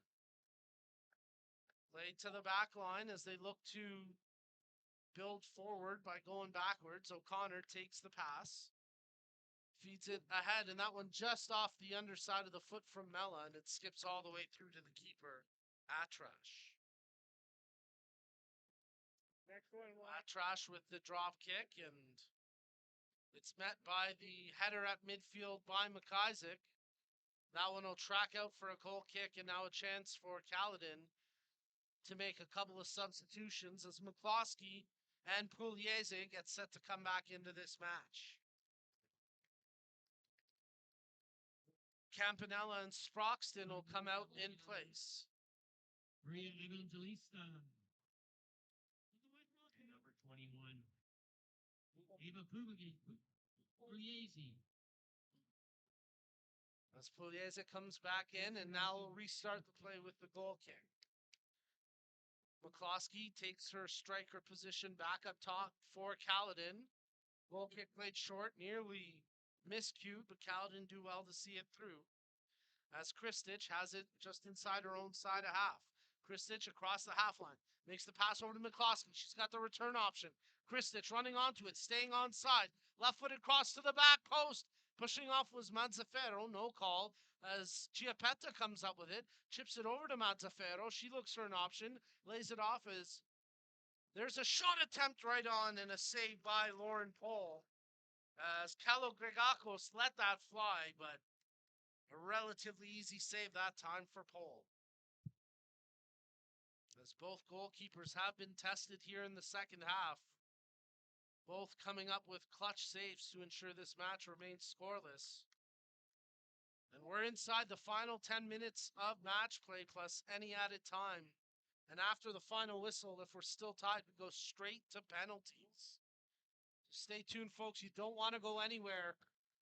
Played to the back line as they look to build forward by going backwards. O'Connor takes the pass. Feeds it ahead, and that one just off the underside of the foot from Mella, and it skips all the way through to the keeper, Atrash. Next one, Atrash with the drop kick, and it's met by the header at midfield by McIsaac. That one will track out for a goal kick, and now a chance for Kaladin to make a couple of substitutions as McCloskey and Pugliese get set to come back into this match. Campanella and Sproxton will come out in place. Maria Evangelista. Number 21. Eva Pugliese. As Pugliese comes back in, and now we'll restart the play with the goal kick. McCloskey takes her striker position back up top for Kaladin. Goal kick played short, nearly miscued, but Kaladin do well to see it through. as Kristich has it just inside her own side of half. Kristich across the half line. Makes the pass over to McCloskey. She's got the return option. Kristich running onto it, staying on side. Left-footed cross to the back post. Pushing off was Mazzaferro. No call as Chiappetta comes up with it. Chips it over to Mazzaferro. She looks for an option. Lays it off as there's a shot attempt right on and a save by Lauren Paul. As Kalogregakos let that fly, but a relatively easy save that time for Paul. As both goalkeepers have been tested here in the second half. Both coming up with clutch saves to ensure this match remains scoreless. And we're inside the final 10 minutes of match play plus any added time. And after the final whistle, if we're still tied, we go straight to penalties. Stay tuned, folks. You don't want to go anywhere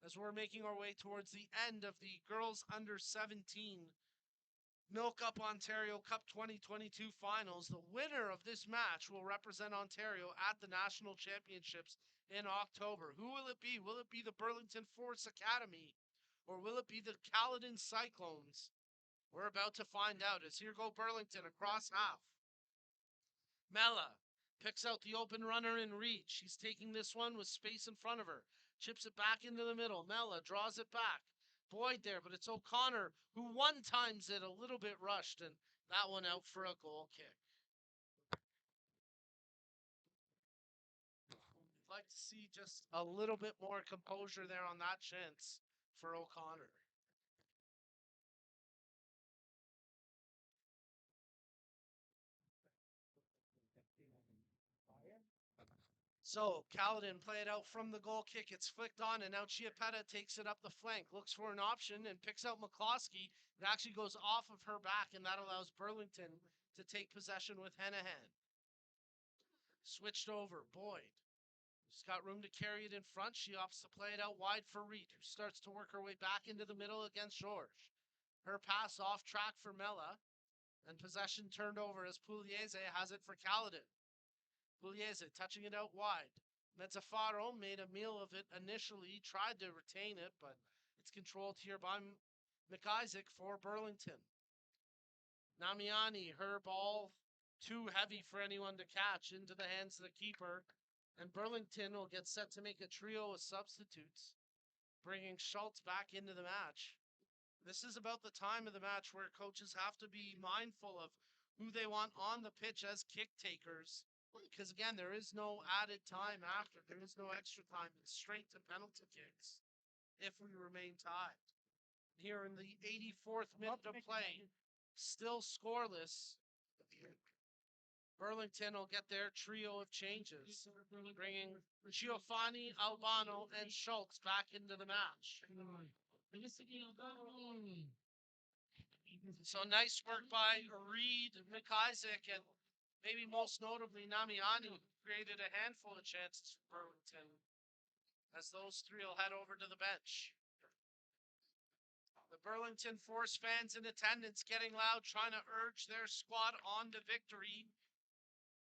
as we're making our way towards the end of the girls under 17 MilkUP Ontario Cup 2022 finals. The winner of this match will represent Ontario at the National Championships in October. Who will it be? Will it be the Burlington Force Academy or will it be the Caledon Cyclones? We're about to find out as here go Burlington across half. Mella picks out the open runner in reach. She's taking this one with space in front of her. Chips it back into the middle. Mella draws it back. Boyd there, but it's O'Connor who one times it a little bit rushed, and that one out for a goal kick. I'd like to see just a little bit more composure there on that chance for O'Connor. So, Caledon play it out from the goal kick. It's flicked on, and now Chiappetta takes it up the flank. Looks for an option and picks out McCloskey. It actually goes off of her back, and that allows Burlington to take possession with Henahan. Switched over. Boyd. She's got room to carry it in front. She opts to play it out wide for Reed, who starts to work her way back into the middle against George. Her pass off track for Mella, and possession turned over as Pugliese has it for Caledon. Pugliese touching it out wide. Mezzafaro made a meal of it initially, tried to retain it, but it's controlled here by McIsaac for Burlington. Namiani, her ball too heavy for anyone to catch into the hands of the keeper, and Burlington will get set to make a trio of substitutes, bringing Schultz back into the match. This is about the time of the match where coaches have to be mindful of who they want on the pitch as kick takers. Because again, there is no added time after. There is no extra time. It's straight to penalty kicks if we remain tied. Here in the 84th minute of play, still scoreless. Burlington will get their trio of changes, bringing Giovanni, Albano, and Schultz back into the match. So nice work by Reed, McIsaac, and maybe most notably Namiani created a handful of chances for Burlington as those three will head over to the bench. The Burlington Force fans in attendance getting loud, trying to urge their squad on to victory.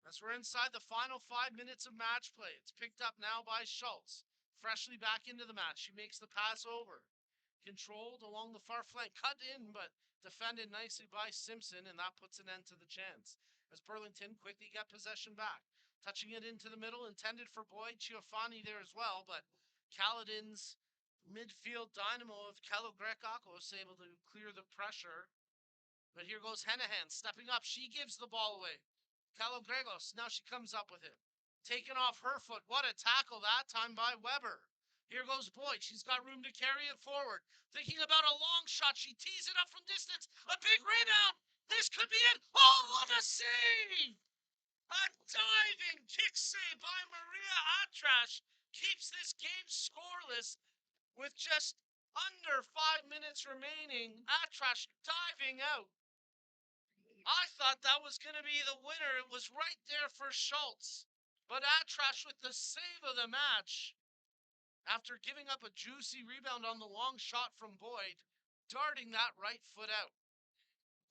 As we're inside the final 5 minutes of match play, it's picked up now by Schultz. Freshly back into the match. She makes the pass over. Controlled along the far flank. Cut in, but defended nicely by Simpson, and that puts an end to the chance. As Burlington quickly get possession back. Touching it into the middle, intended for Boyd. Giovanni there as well, but Caledon's midfield dynamo of Kalogrekakos able to clear the pressure. But here goes Henahan stepping up. She gives the ball away. Kalogregos, now she comes up with it. Taken off her foot. What a tackle that time by Weber. Here goes Boyd. She's got room to carry it forward. Thinking about a long shot. She tees it up from distance. A big rebound. This could be it. Oh, what a save! A diving kick save by Maria Atrash keeps this game scoreless with just under 5 minutes remaining. Atrash diving out. I thought that was going to be the winner. It was right there for Schultz. But Atrash with the save of the match. After giving up a juicy rebound on the long shot from Boyd, darting that right foot out.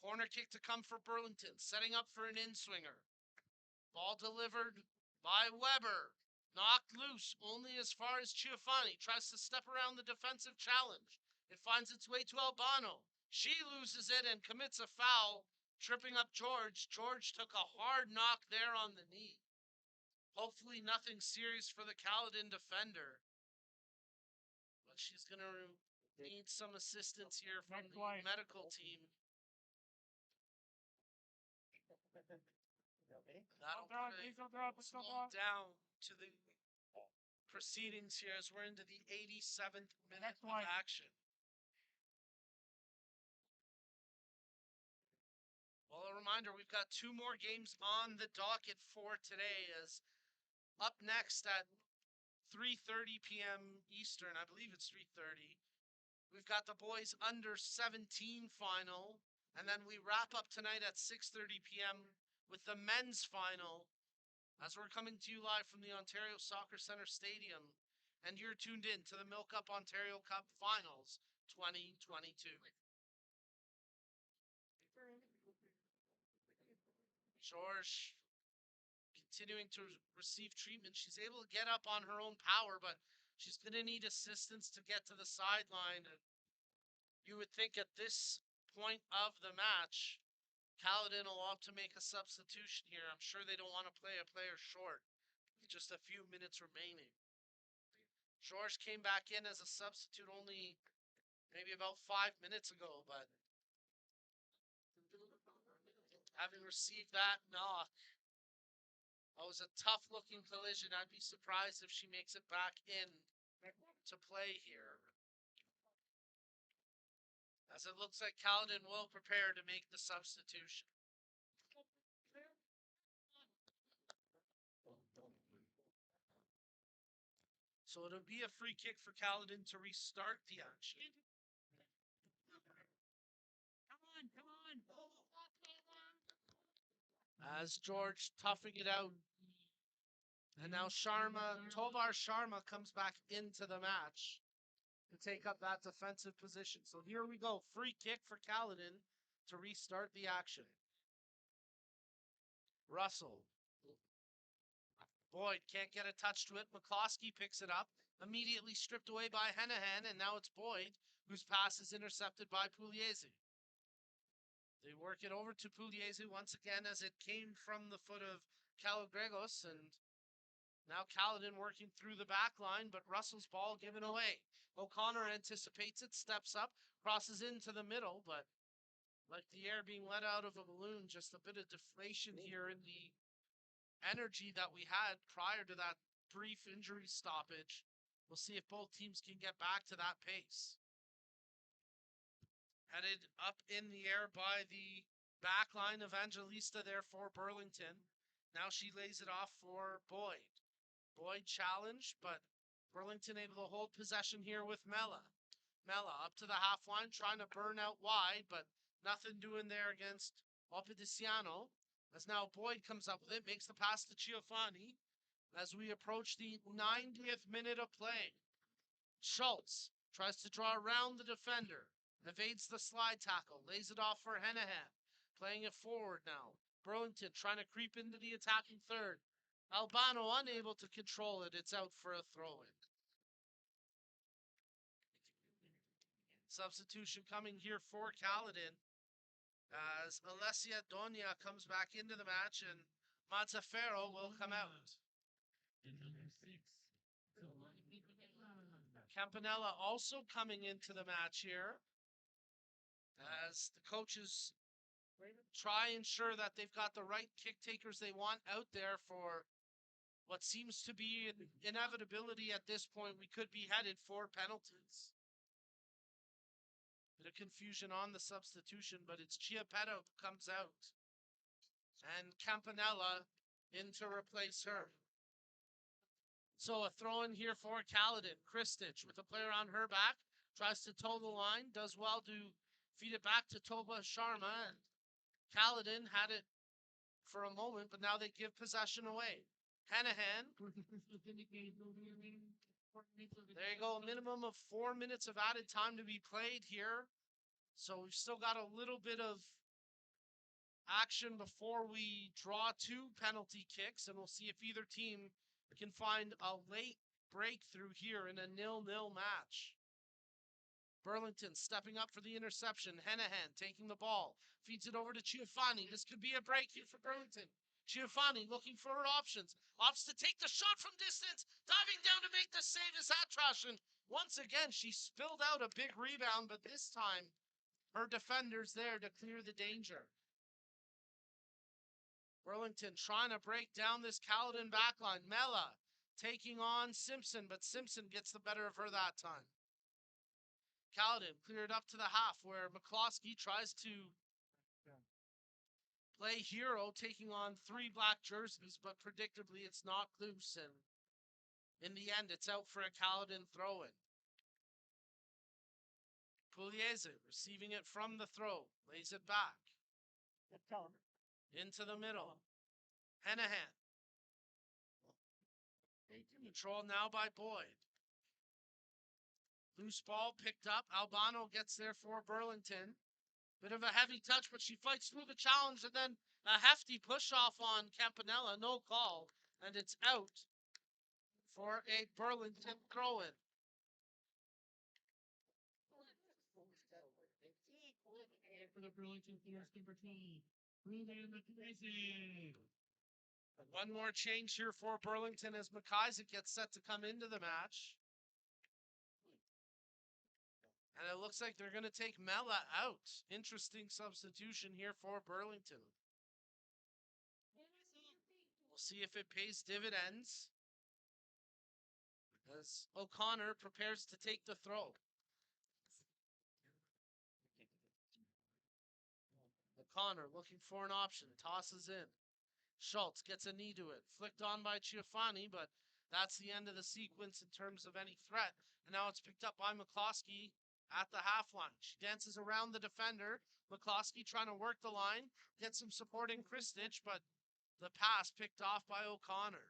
Corner kick to come for Burlington, setting up for an in-swinger. Ball delivered by Weber. Knocked loose only as far as Giovanni tries to step around the defensive challenge. It finds its way to Albano. She loses it and commits a foul, tripping up George. George took a hard knock there on the knee. Hopefully nothing serious for the Caledon defender. But she's going to need some assistance here from the medical team. That'll slow down to the proceedings here as we're into the 87th minute of action. Well, a reminder, we've got 2 more games on the docket for today, as up next at 3:30 p.m. Eastern, I believe it's 3:30, we've got the boys under 17 final, and then we wrap up tonight at 6:30 p.m. with the men's final, as we're coming to you live from the Ontario Soccer Centre Stadium, and you're tuned in to the MilkUP Ontario Cup Finals 2022. George continuing to receive treatment. She's able to get up on her own power, but she's going to need assistance to get to the sideline. You would think at this point of the match, Caledon will opt to make a substitution here. I'm sure they don't want to play a player short with just a few minutes remaining. George came back in as a substitute only maybe about 5 minutes ago, but having received that knock, that was a tough-looking collision. I'd be surprised if she makes it back in to play here, as it looks like Caledon will prepare to make the substitution. So it'll be a free kick for Caledon to restart the action. Come on. As George toughing it out. And now Tovar Sharma comes back into the match to take up that defensive position. So here we go. Free kick for Caledon to restart the action. Russell. Boyd can't get a touch to it. McCloskey picks it up. Immediately stripped away by Henahan, and now it's Boyd, whose pass is intercepted by Pugliese. They work it over to Pugliese once again as it came from the foot of Calogregos, and now Caledon working through the back line, but Russell's ball given away. O'Connor anticipates it, steps up, crosses into the middle, but like the air being let out of a balloon, just a bit of deflation here in the energy that we had prior to that brief injury stoppage. We'll see if both teams can get back to that pace. Headed up in the air by the back line, Evangelista there for Burlington. Now she lays it off for Boyd. Boyd challenged, but Burlington able to hold possession here with Mella. Mella up to the half line, trying to burn out wide, but nothing doing there against Opediciano. As now Boyd comes up with it, makes the pass to Ciofani as we approach the 90th minute of play. Schultz tries to draw around the defender, evades the slide tackle, lays it off for Henahan, playing it forward now. Burlington trying to creep into the attacking third. Albano unable to control it. It's out for a throw-in. Substitution coming here for Caledon, as Alessia Donia comes back into the match and Mazzaferro will come out. Campanella also coming into the match here, as the coaches try and ensure that they've got the right kick takers they want out there for what seems to be an inevitability at this point. We could be headed for penalties. Bit of confusion on the substitution, but it's Chiappetto who comes out, and Campanella in to replace her. So a throw in here for Caledon. Kristich with a player on her back, tries to toe the line, does well to feed it back to Toba Sharma. And Caledon had it for a moment, but now they give possession away. Henahan. There you go, a minimum of 4 minutes of added time to be played here. So we've still got a little bit of action before we draw 2 penalty kicks, and we'll see if either team can find a late breakthrough here in a 0-0 match. Burlington stepping up for the interception. Henahan taking the ball. Feeds it over to Chiafani. This could be a break here for Burlington. Chiafani looking for her options. Opts to take the shot from distance. Diving down to make the save is Atrash. And once again, she spilled out a big rebound, but this time her defender's there to clear the danger. Burlington trying to break down this Caledon backline. Mella taking on Simpson, but Simpson gets the better of her that time. Caledon cleared up to the half where McCloskey tries to play hero, taking on 3 black jerseys, but predictably it's not loose, and in the end it's out for a Caledon throw-in. Pugliese receiving it from the throw, lays it back. Into the middle. Henahan. Controlled now by Boyd. Loose ball picked up. Albano gets there for Burlington. Bit of a heavy touch, but she fights through the challenge, and then a hefty push-off on Campanella. No call, and it's out for a Burlington throw-in. For the Burlington Force number 12. One more change here for Burlington as McIsaac gets set to come into the match. And it looks like they're going to take Mella out. Interesting substitution here for Burlington. We'll see if it pays dividends as O'Connor prepares to take the throw. O'Connor looking for an option, tosses in. Schultz gets a knee to it, flicked on by Chiafani, but that's the end of the sequence in terms of any threat. And now it's picked up by McCloskey at the half line. She dances around the defender. McCloskey trying to work the line, get some supporting Kristich, but the pass picked off by O'Connor.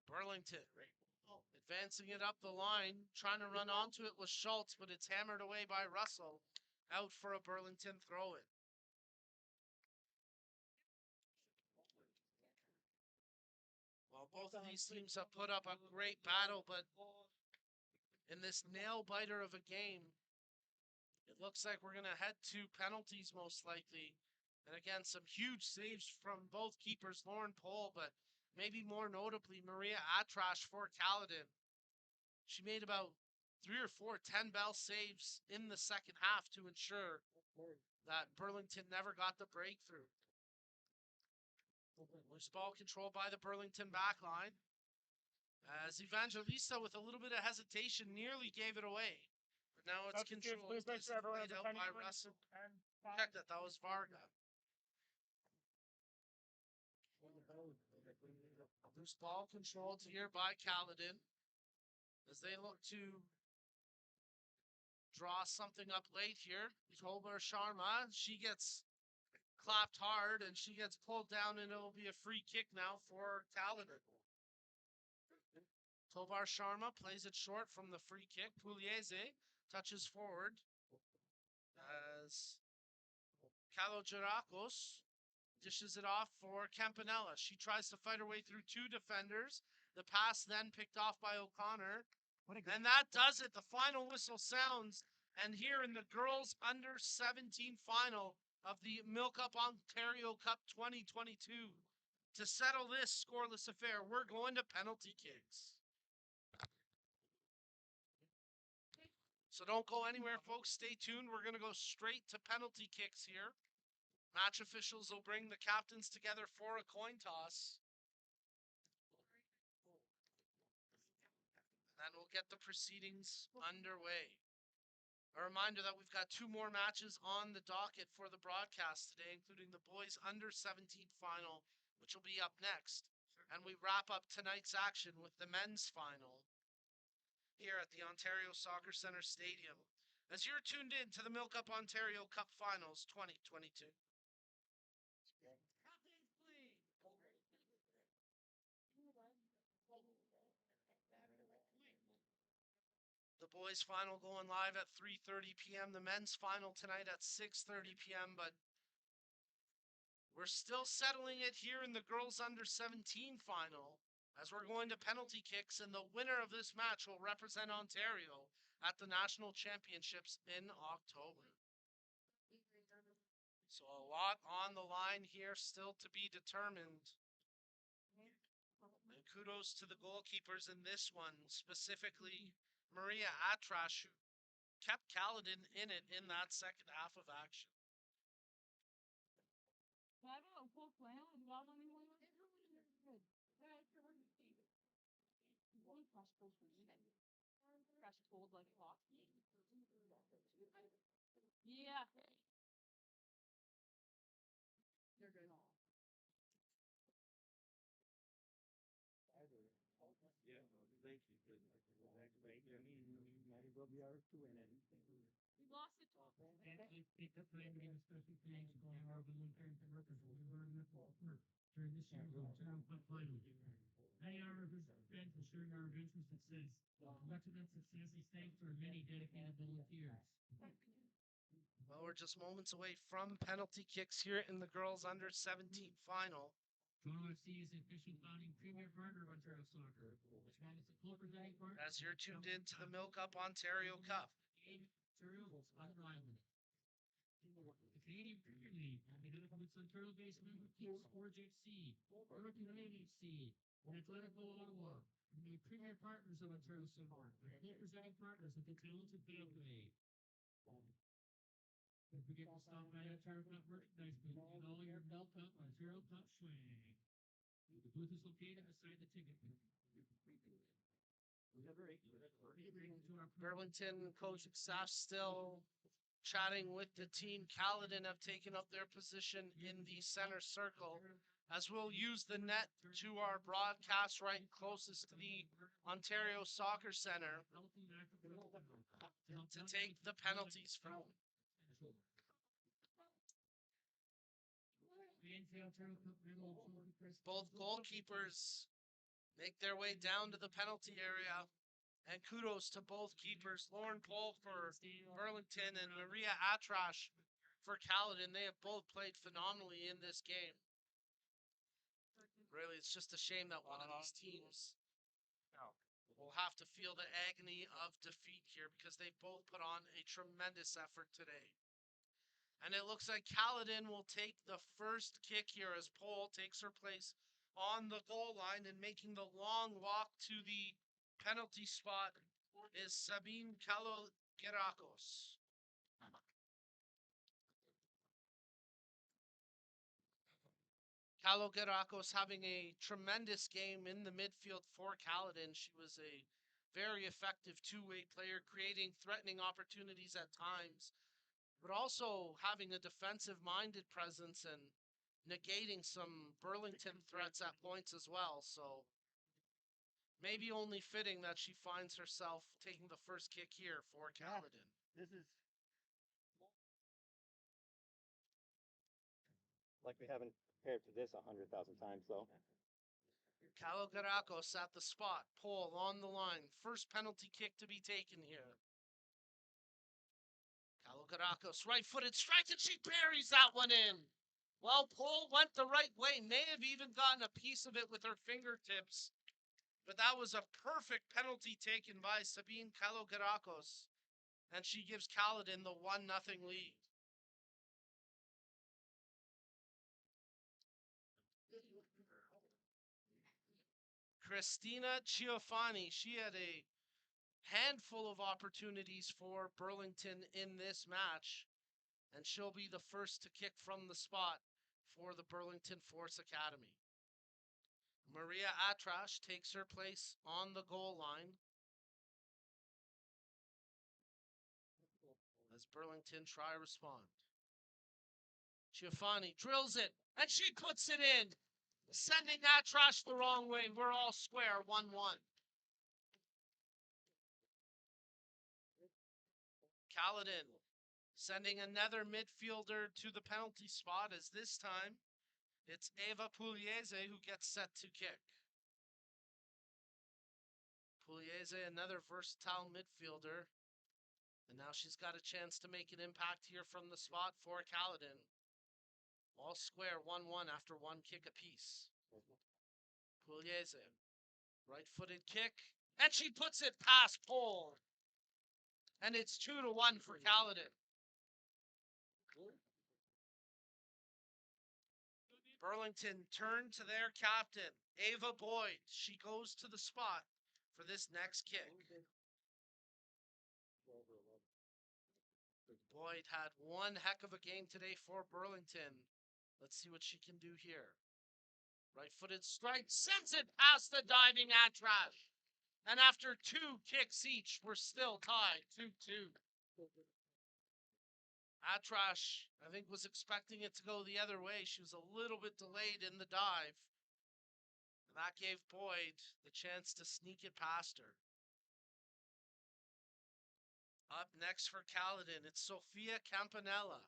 Burlington advancing it up the line, trying to run onto it with Schultz, but it's hammered away by Russell. Out for a Burlington throw-in. Well, both of these teams have put up a great battle, but in this nail-biter of a game, it looks like we're going to head to penalties most likely. And again, some huge saves from both keepers, Lauren Pohl, but maybe more notably, Maria Atrash for Caledon. She made about 3 or 4 10-bell saves in the second half to ensure that Burlington never got the breakthrough. Loose ball controlled by the Burlington backline. As Evangelista, with a little bit of hesitation, nearly gave it away. But now it's controlled. Please make sure everyone is Out by Russell. Check that. That was Varga. Loose ball controlled here by Caledon as they look to draw something up late here. Tolbar Sharma, she gets clapped hard and she gets pulled down, and it'll be a free kick now for Caledon. Tovar Sharma plays it short from the free kick. Pugliese touches forward as Kalogerakos dishes it off for Campanella. She tries to fight her way through 2 defenders. The pass then picked off by O'Connor. And that does it. The final whistle sounds. And here in the girls under 17 final of the MilkUP Ontario Cup 2022, to settle this scoreless affair, we're going to penalty kicks. So don't go anywhere, folks. Stay tuned. We're going to go straight to penalty kicks here. Match officials will bring the captains together for a coin toss. And we'll get the proceedings underway. A reminder that we've got 2 more matches on the docket for the broadcast today, including the boys under 17 final, which will be up next. And we wrap up tonight's action with the men's final here at the Ontario Soccer Centre Stadium, as you're tuned in to the MilkUP Ontario Cup Finals 2022. The boys' final going live at 3:30 p.m. The men's final tonight at 6:30 p.m. But we're still settling it here in the girls under 17 final. as we're going to penalty kicks, and the winner of this match will represent Ontario at the National Championships in October. So a lot on the line here still to be determined. And kudos to the goalkeepers in this one, specifically Maria Atrash, who kept Kaladin in it in that second half of action. Yeah. They're doing all. We lost it. During this year's Ontario Cup final. Many are events ensuring our events with success. Much of that success is thanks to our many dedicated volunteers. Well, we're just moments away from penalty kicks here in the girls under 17 final. Toronto FC is the official founding premier partner of Ontario Soccer. As well as the co-presenting partner. As you're tuned in to the MilkUP Ontario Cup. Ontario is unrivaled. The Canadian Premier League, made up of its Ontario-based member teams, Forge FC, Burlington FC, and Athletico Ottawa, and the premier partners of Ontario Soccer, and co-presenting partners of the talented Beltway. Don't forget to stop by Ontario Cup merchandise booth and all your MilkUP Ontario Cup swag. The booth is located beside the ticket booth. Burlington coaching staff still chatting with the team. Kaladin have taken up their position in the center circle, as we'll use the net to our broadcast right closest to the Ontario Soccer Center to take the penalties from. Both goalkeepers make their way down to the penalty area. And kudos to both keepers, Lauren Pohl for Burlington and Maria Atrash for Kaladin. They have both played phenomenally in this game. Really, it's just a shame that one of these teams will have to feel the agony of defeat here because they both put on a tremendous effort today. And it looks like Kaladin will take the first kick here as Pohl takes her place on the goal line, and making the long walk to the penalty spot is Sabine Kalogerakos. Kalogerakos having a tremendous game in the midfield for Kaladin. She was a very effective two-way player, creating threatening opportunities at times, but also having a defensive-minded presence and negating some Burlington threats at points as well. So maybe only fitting that she finds herself taking the first kick here for Kaladin. This is like we haven't compared to this 100,000 times, though. Kalogerakos at the spot. Pohl on the line. First penalty kick to be taken here. Kalogerakos right-footed strike, and she buries that one in. Well, Pohl went the right way. May have even gotten a piece of it with her fingertips. But that was a perfect penalty taken by Sabine Kalogerakos. And she gives Kaladin the 1-0 lead. Christina Ciofani, she had a handful of opportunities for Burlington in this match, and she'll be the first to kick from the spot for the Burlington Force Academy. Maria Atrash takes her place on the goal line as Burlington try to respond. Ciofani drills it, and she puts it in, sending Atrash the wrong way. We're all square, 1-1. Kaladin sending another midfielder to the penalty spot, as this time it's Eva Pugliese who gets set to kick. Pugliese, another versatile midfielder. And now she's got a chance to make an impact here from the spot for Kaladin. All square, 1-1 after one kick apiece. Pugliese Right-footed kick, and she puts it past pole. And it's 2-1 for Caledon. Burlington turned to their captain, Ava Boyd. She goes to the spot for this next kick. Boyd had one heck of a game today for Burlington. Let's see what she can do here. Right-footed strike sends it past the diving Atrash. And after 2 kicks each, we're still tied 2-2. Atrash, I think, was expecting it to go the other way. She was a little bit delayed in the dive. And that gave Boyd the chance to sneak it past her. Up next for Caledon, it's Sophia Campanella.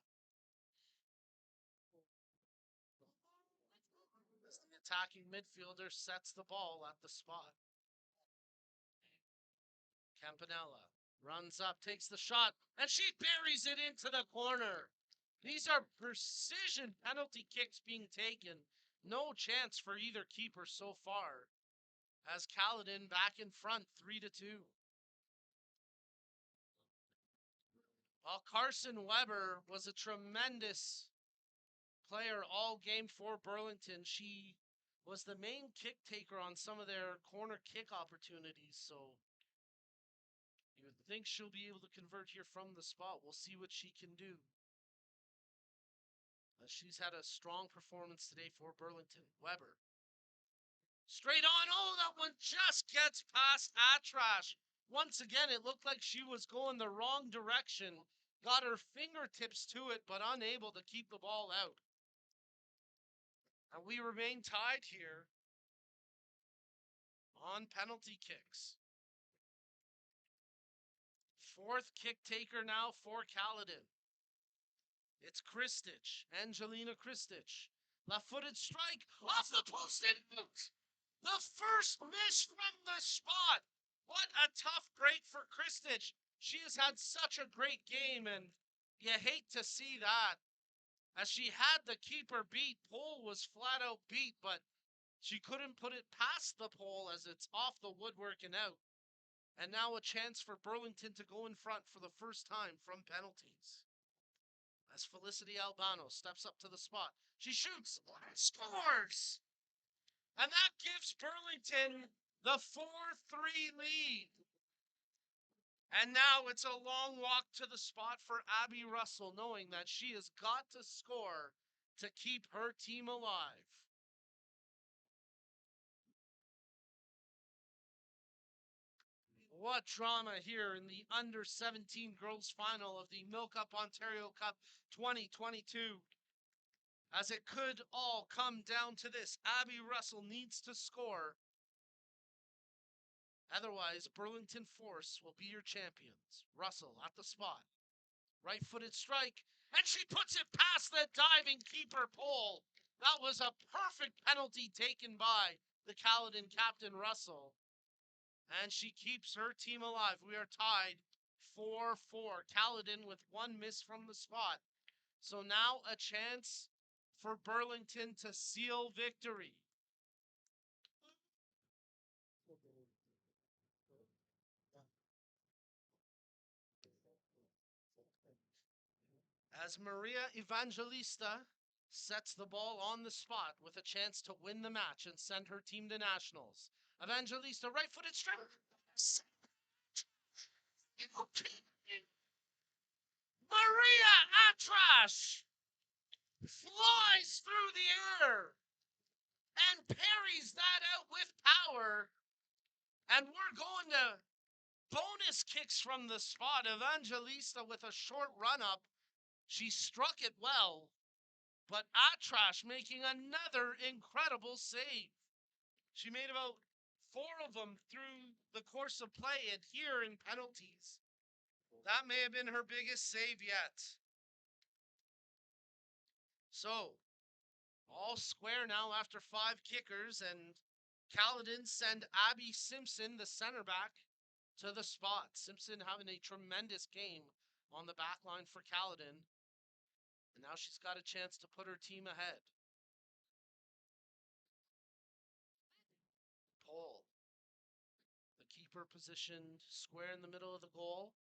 As the attacking midfielder sets the ball at the spot. Campanella runs up, takes the shot, and she buries it into the corner. These are precision penalty kicks being taken. No chance for either keeper so far. As Caledon back in front, 3-2. While Carson Weber was a tremendous player all game for Burlington, she was the main kick taker on some of their corner kick opportunities. So you would think she'll be able to convert here from the spot. We'll see what she can do. She's had a strong performance today for Burlington. Weber. Straight on. Oh, that one just gets past Atrash. Once again, it looked like she was going the wrong direction. Got her fingertips to it, but unable to keep the ball out. And we remain tied here on penalty kicks. 4th kick taker now for Caledon. It's Kristich, Angelina Kristich. Left-footed strike off the post and out. The first miss from the spot. What a tough break for Kristich. She has had such a great game, and you hate to see that. As she had the keeper beat, pole was flat out beat, but she couldn't put it past the pole as it's off the woodwork and out. And now a chance for Burlington to go in front for the first time from penalties. As Felicity Albano steps up to the spot, she shoots and scores! And that gives Burlington the 4-3 lead. And now it's a long walk to the spot for Abby Russell, knowing that she has got to score to keep her team alive. What drama here in the under-17 girls final of the MilkUP Ontario Cup 2022. As it could all come down to this. Abby Russell needs to score. Otherwise, Burlington Force will be your champions. Russell at the spot. Right-footed strike. And she puts it past the diving keeper pole. That was a perfect penalty taken by the Caledon captain, Russell. And she keeps her team alive. We are tied 4-4. Caledon with one miss from the spot. So now a chance for Burlington to seal victory. As Maria Evangelista sets the ball on the spot with a chance to win the match and send her team to nationals. Evangelista, right-footed strike. Maria Atrash flies through the air and parries that out with power. And we're going to bonus kicks from the spot. Evangelista with a short run-up. She struck it well, but Atrash making another incredible save. She made about 4 of them through the course of play and here in penalties. That may have been her biggest save yet. So, all square now after 5 kickers, and Caledon send Abby Simpson, the center back, to the spot. Simpson having a tremendous game on the back line for Caledon. And now she's got a chance to put her team ahead. Pole goalkeeper positioned square in the middle of the goal.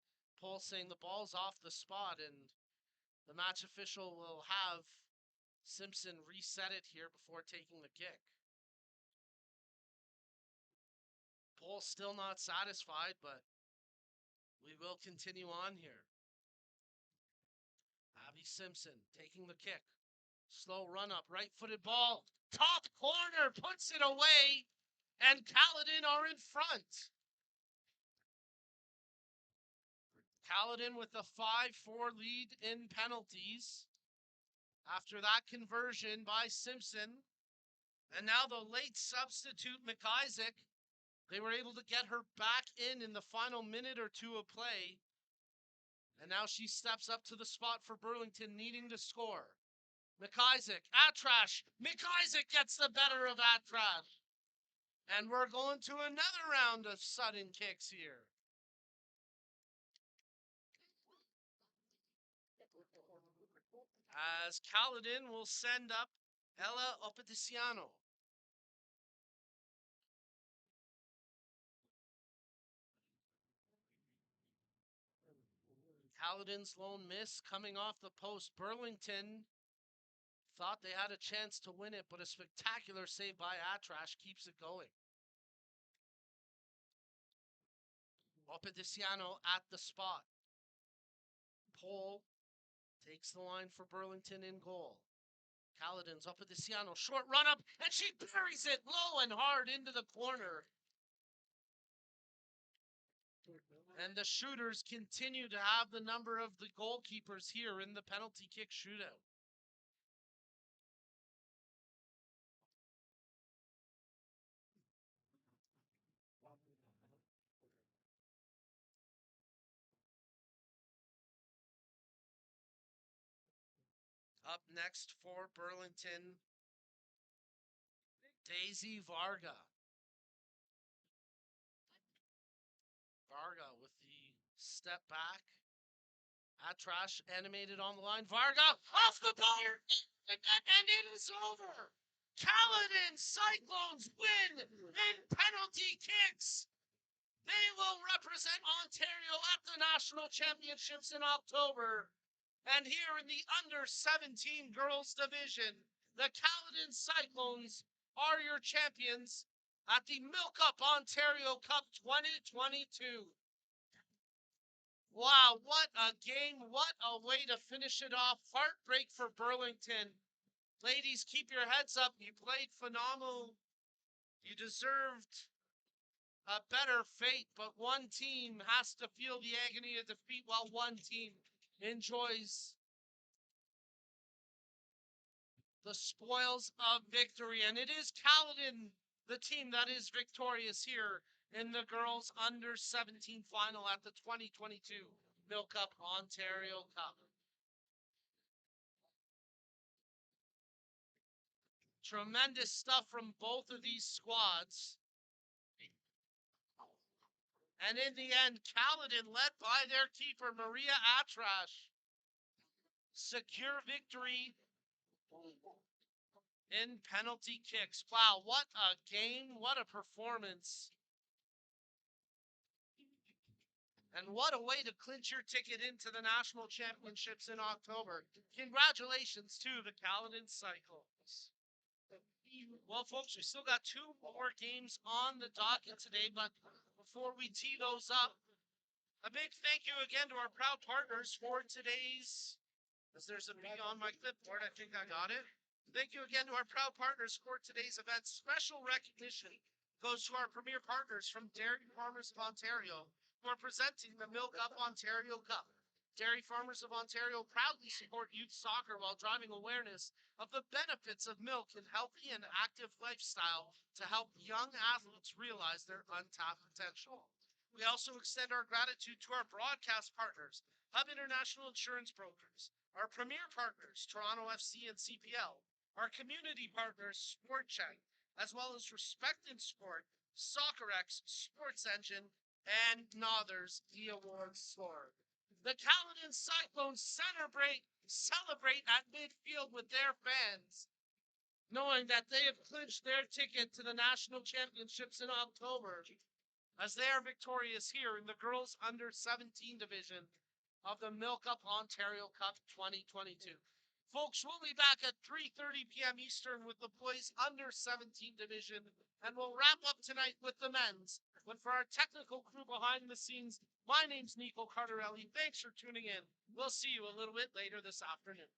Pole saying the ball's off the spot, and the match official will have Simpson reset it here before taking the kick. Pole still not satisfied, but we will continue on here. Abby Simpson taking the kick. Slow run up, right-footed ball. Top corner, puts it away, and Caledon are in front. Caledon with a 5-4 lead in penalties. After that conversion by Simpson. And now the late substitute, McIsaac. They were able to get her back in the final minute or two of play. And now she steps up to the spot for Burlington, needing to score. McIsaac, Atrash. McIsaac gets the better of Atrash. And we're going to another round of sudden kicks here. As Caledon will send up Ella Opeticiano. Caledon's lone miss coming off the post. Burlington thought they had a chance to win it, but a spectacular save by Atrash keeps it going. Opeticiano at the spot. Pole takes the line for Burlington in goal. Caledon's Opeticiano, short run up, and she buries it low and hard into the corner. And the shooters continue to have the number of the goalkeepers here in the penalty kick shootout. Up next for Burlington, Daisy Varga. Varga with the step back. Atrash animated on the line. Varga off the bar, and it is over. Caledon Cyclones win in penalty kicks. They will represent Ontario at the National Championships in October. And here in the under-17 girls division, the Caledon Cyclones are your champions at the MilkUP Ontario Cup 2022. Wow, what a game. What a way to finish it off. Heartbreak for Burlington. Ladies, keep your heads up. You played phenomenal. You deserved a better fate, but one team has to feel the agony of defeat while one team enjoys the spoils of victory. And it is Caledon, the team that is victorious here in the girls under 17 final at the 2022 MilkUP Ontario Cup. Tremendous stuff from both of these squads. And in the end, Caledon, led by their keeper, Maria Atrash, secure victory in penalty kicks. Wow, what a game, what a performance. And what a way to clinch your ticket into the National Championships in October. Congratulations to the Caledon Cyclones. Well, folks, we still got two more games on the docket today, but before we tee those up, a big thank you again to our proud partners for today's, as there's a B on my clipboard, I think I got it. Thank you again to our proud partners for today's event. Special recognition goes to our premier partners from Dairy Farmers of Ontario, who are presenting the MilkUP Ontario Cup. Dairy Farmers of Ontario proudly support youth soccer while driving awareness of the benefits of milk and healthy and active lifestyle to help young athletes realize their untapped potential. We also extend our gratitude to our broadcast partners, Hub International Insurance Brokers, our premier partners, Toronto FC and CPL, our community partners, Sport Check, as well as Respect in Sport, SoccerX, Sports Engine, and Nothers, the awards sword. The Caledon Cyclones celebrate at midfield with their fans, knowing that they have clinched their ticket to the National Championships in October. as they are victorious here in the girls under 17 division of the MilkUP Ontario Cup 2022. Folks, we'll be back at 3:30 p.m. Eastern with the boys under 17 division, and we'll wrap up tonight with the men's. But for our technical crew behind the scenes, my name's Nico Cardarelli. Thanks for tuning in. We'll see you a little bit later this afternoon.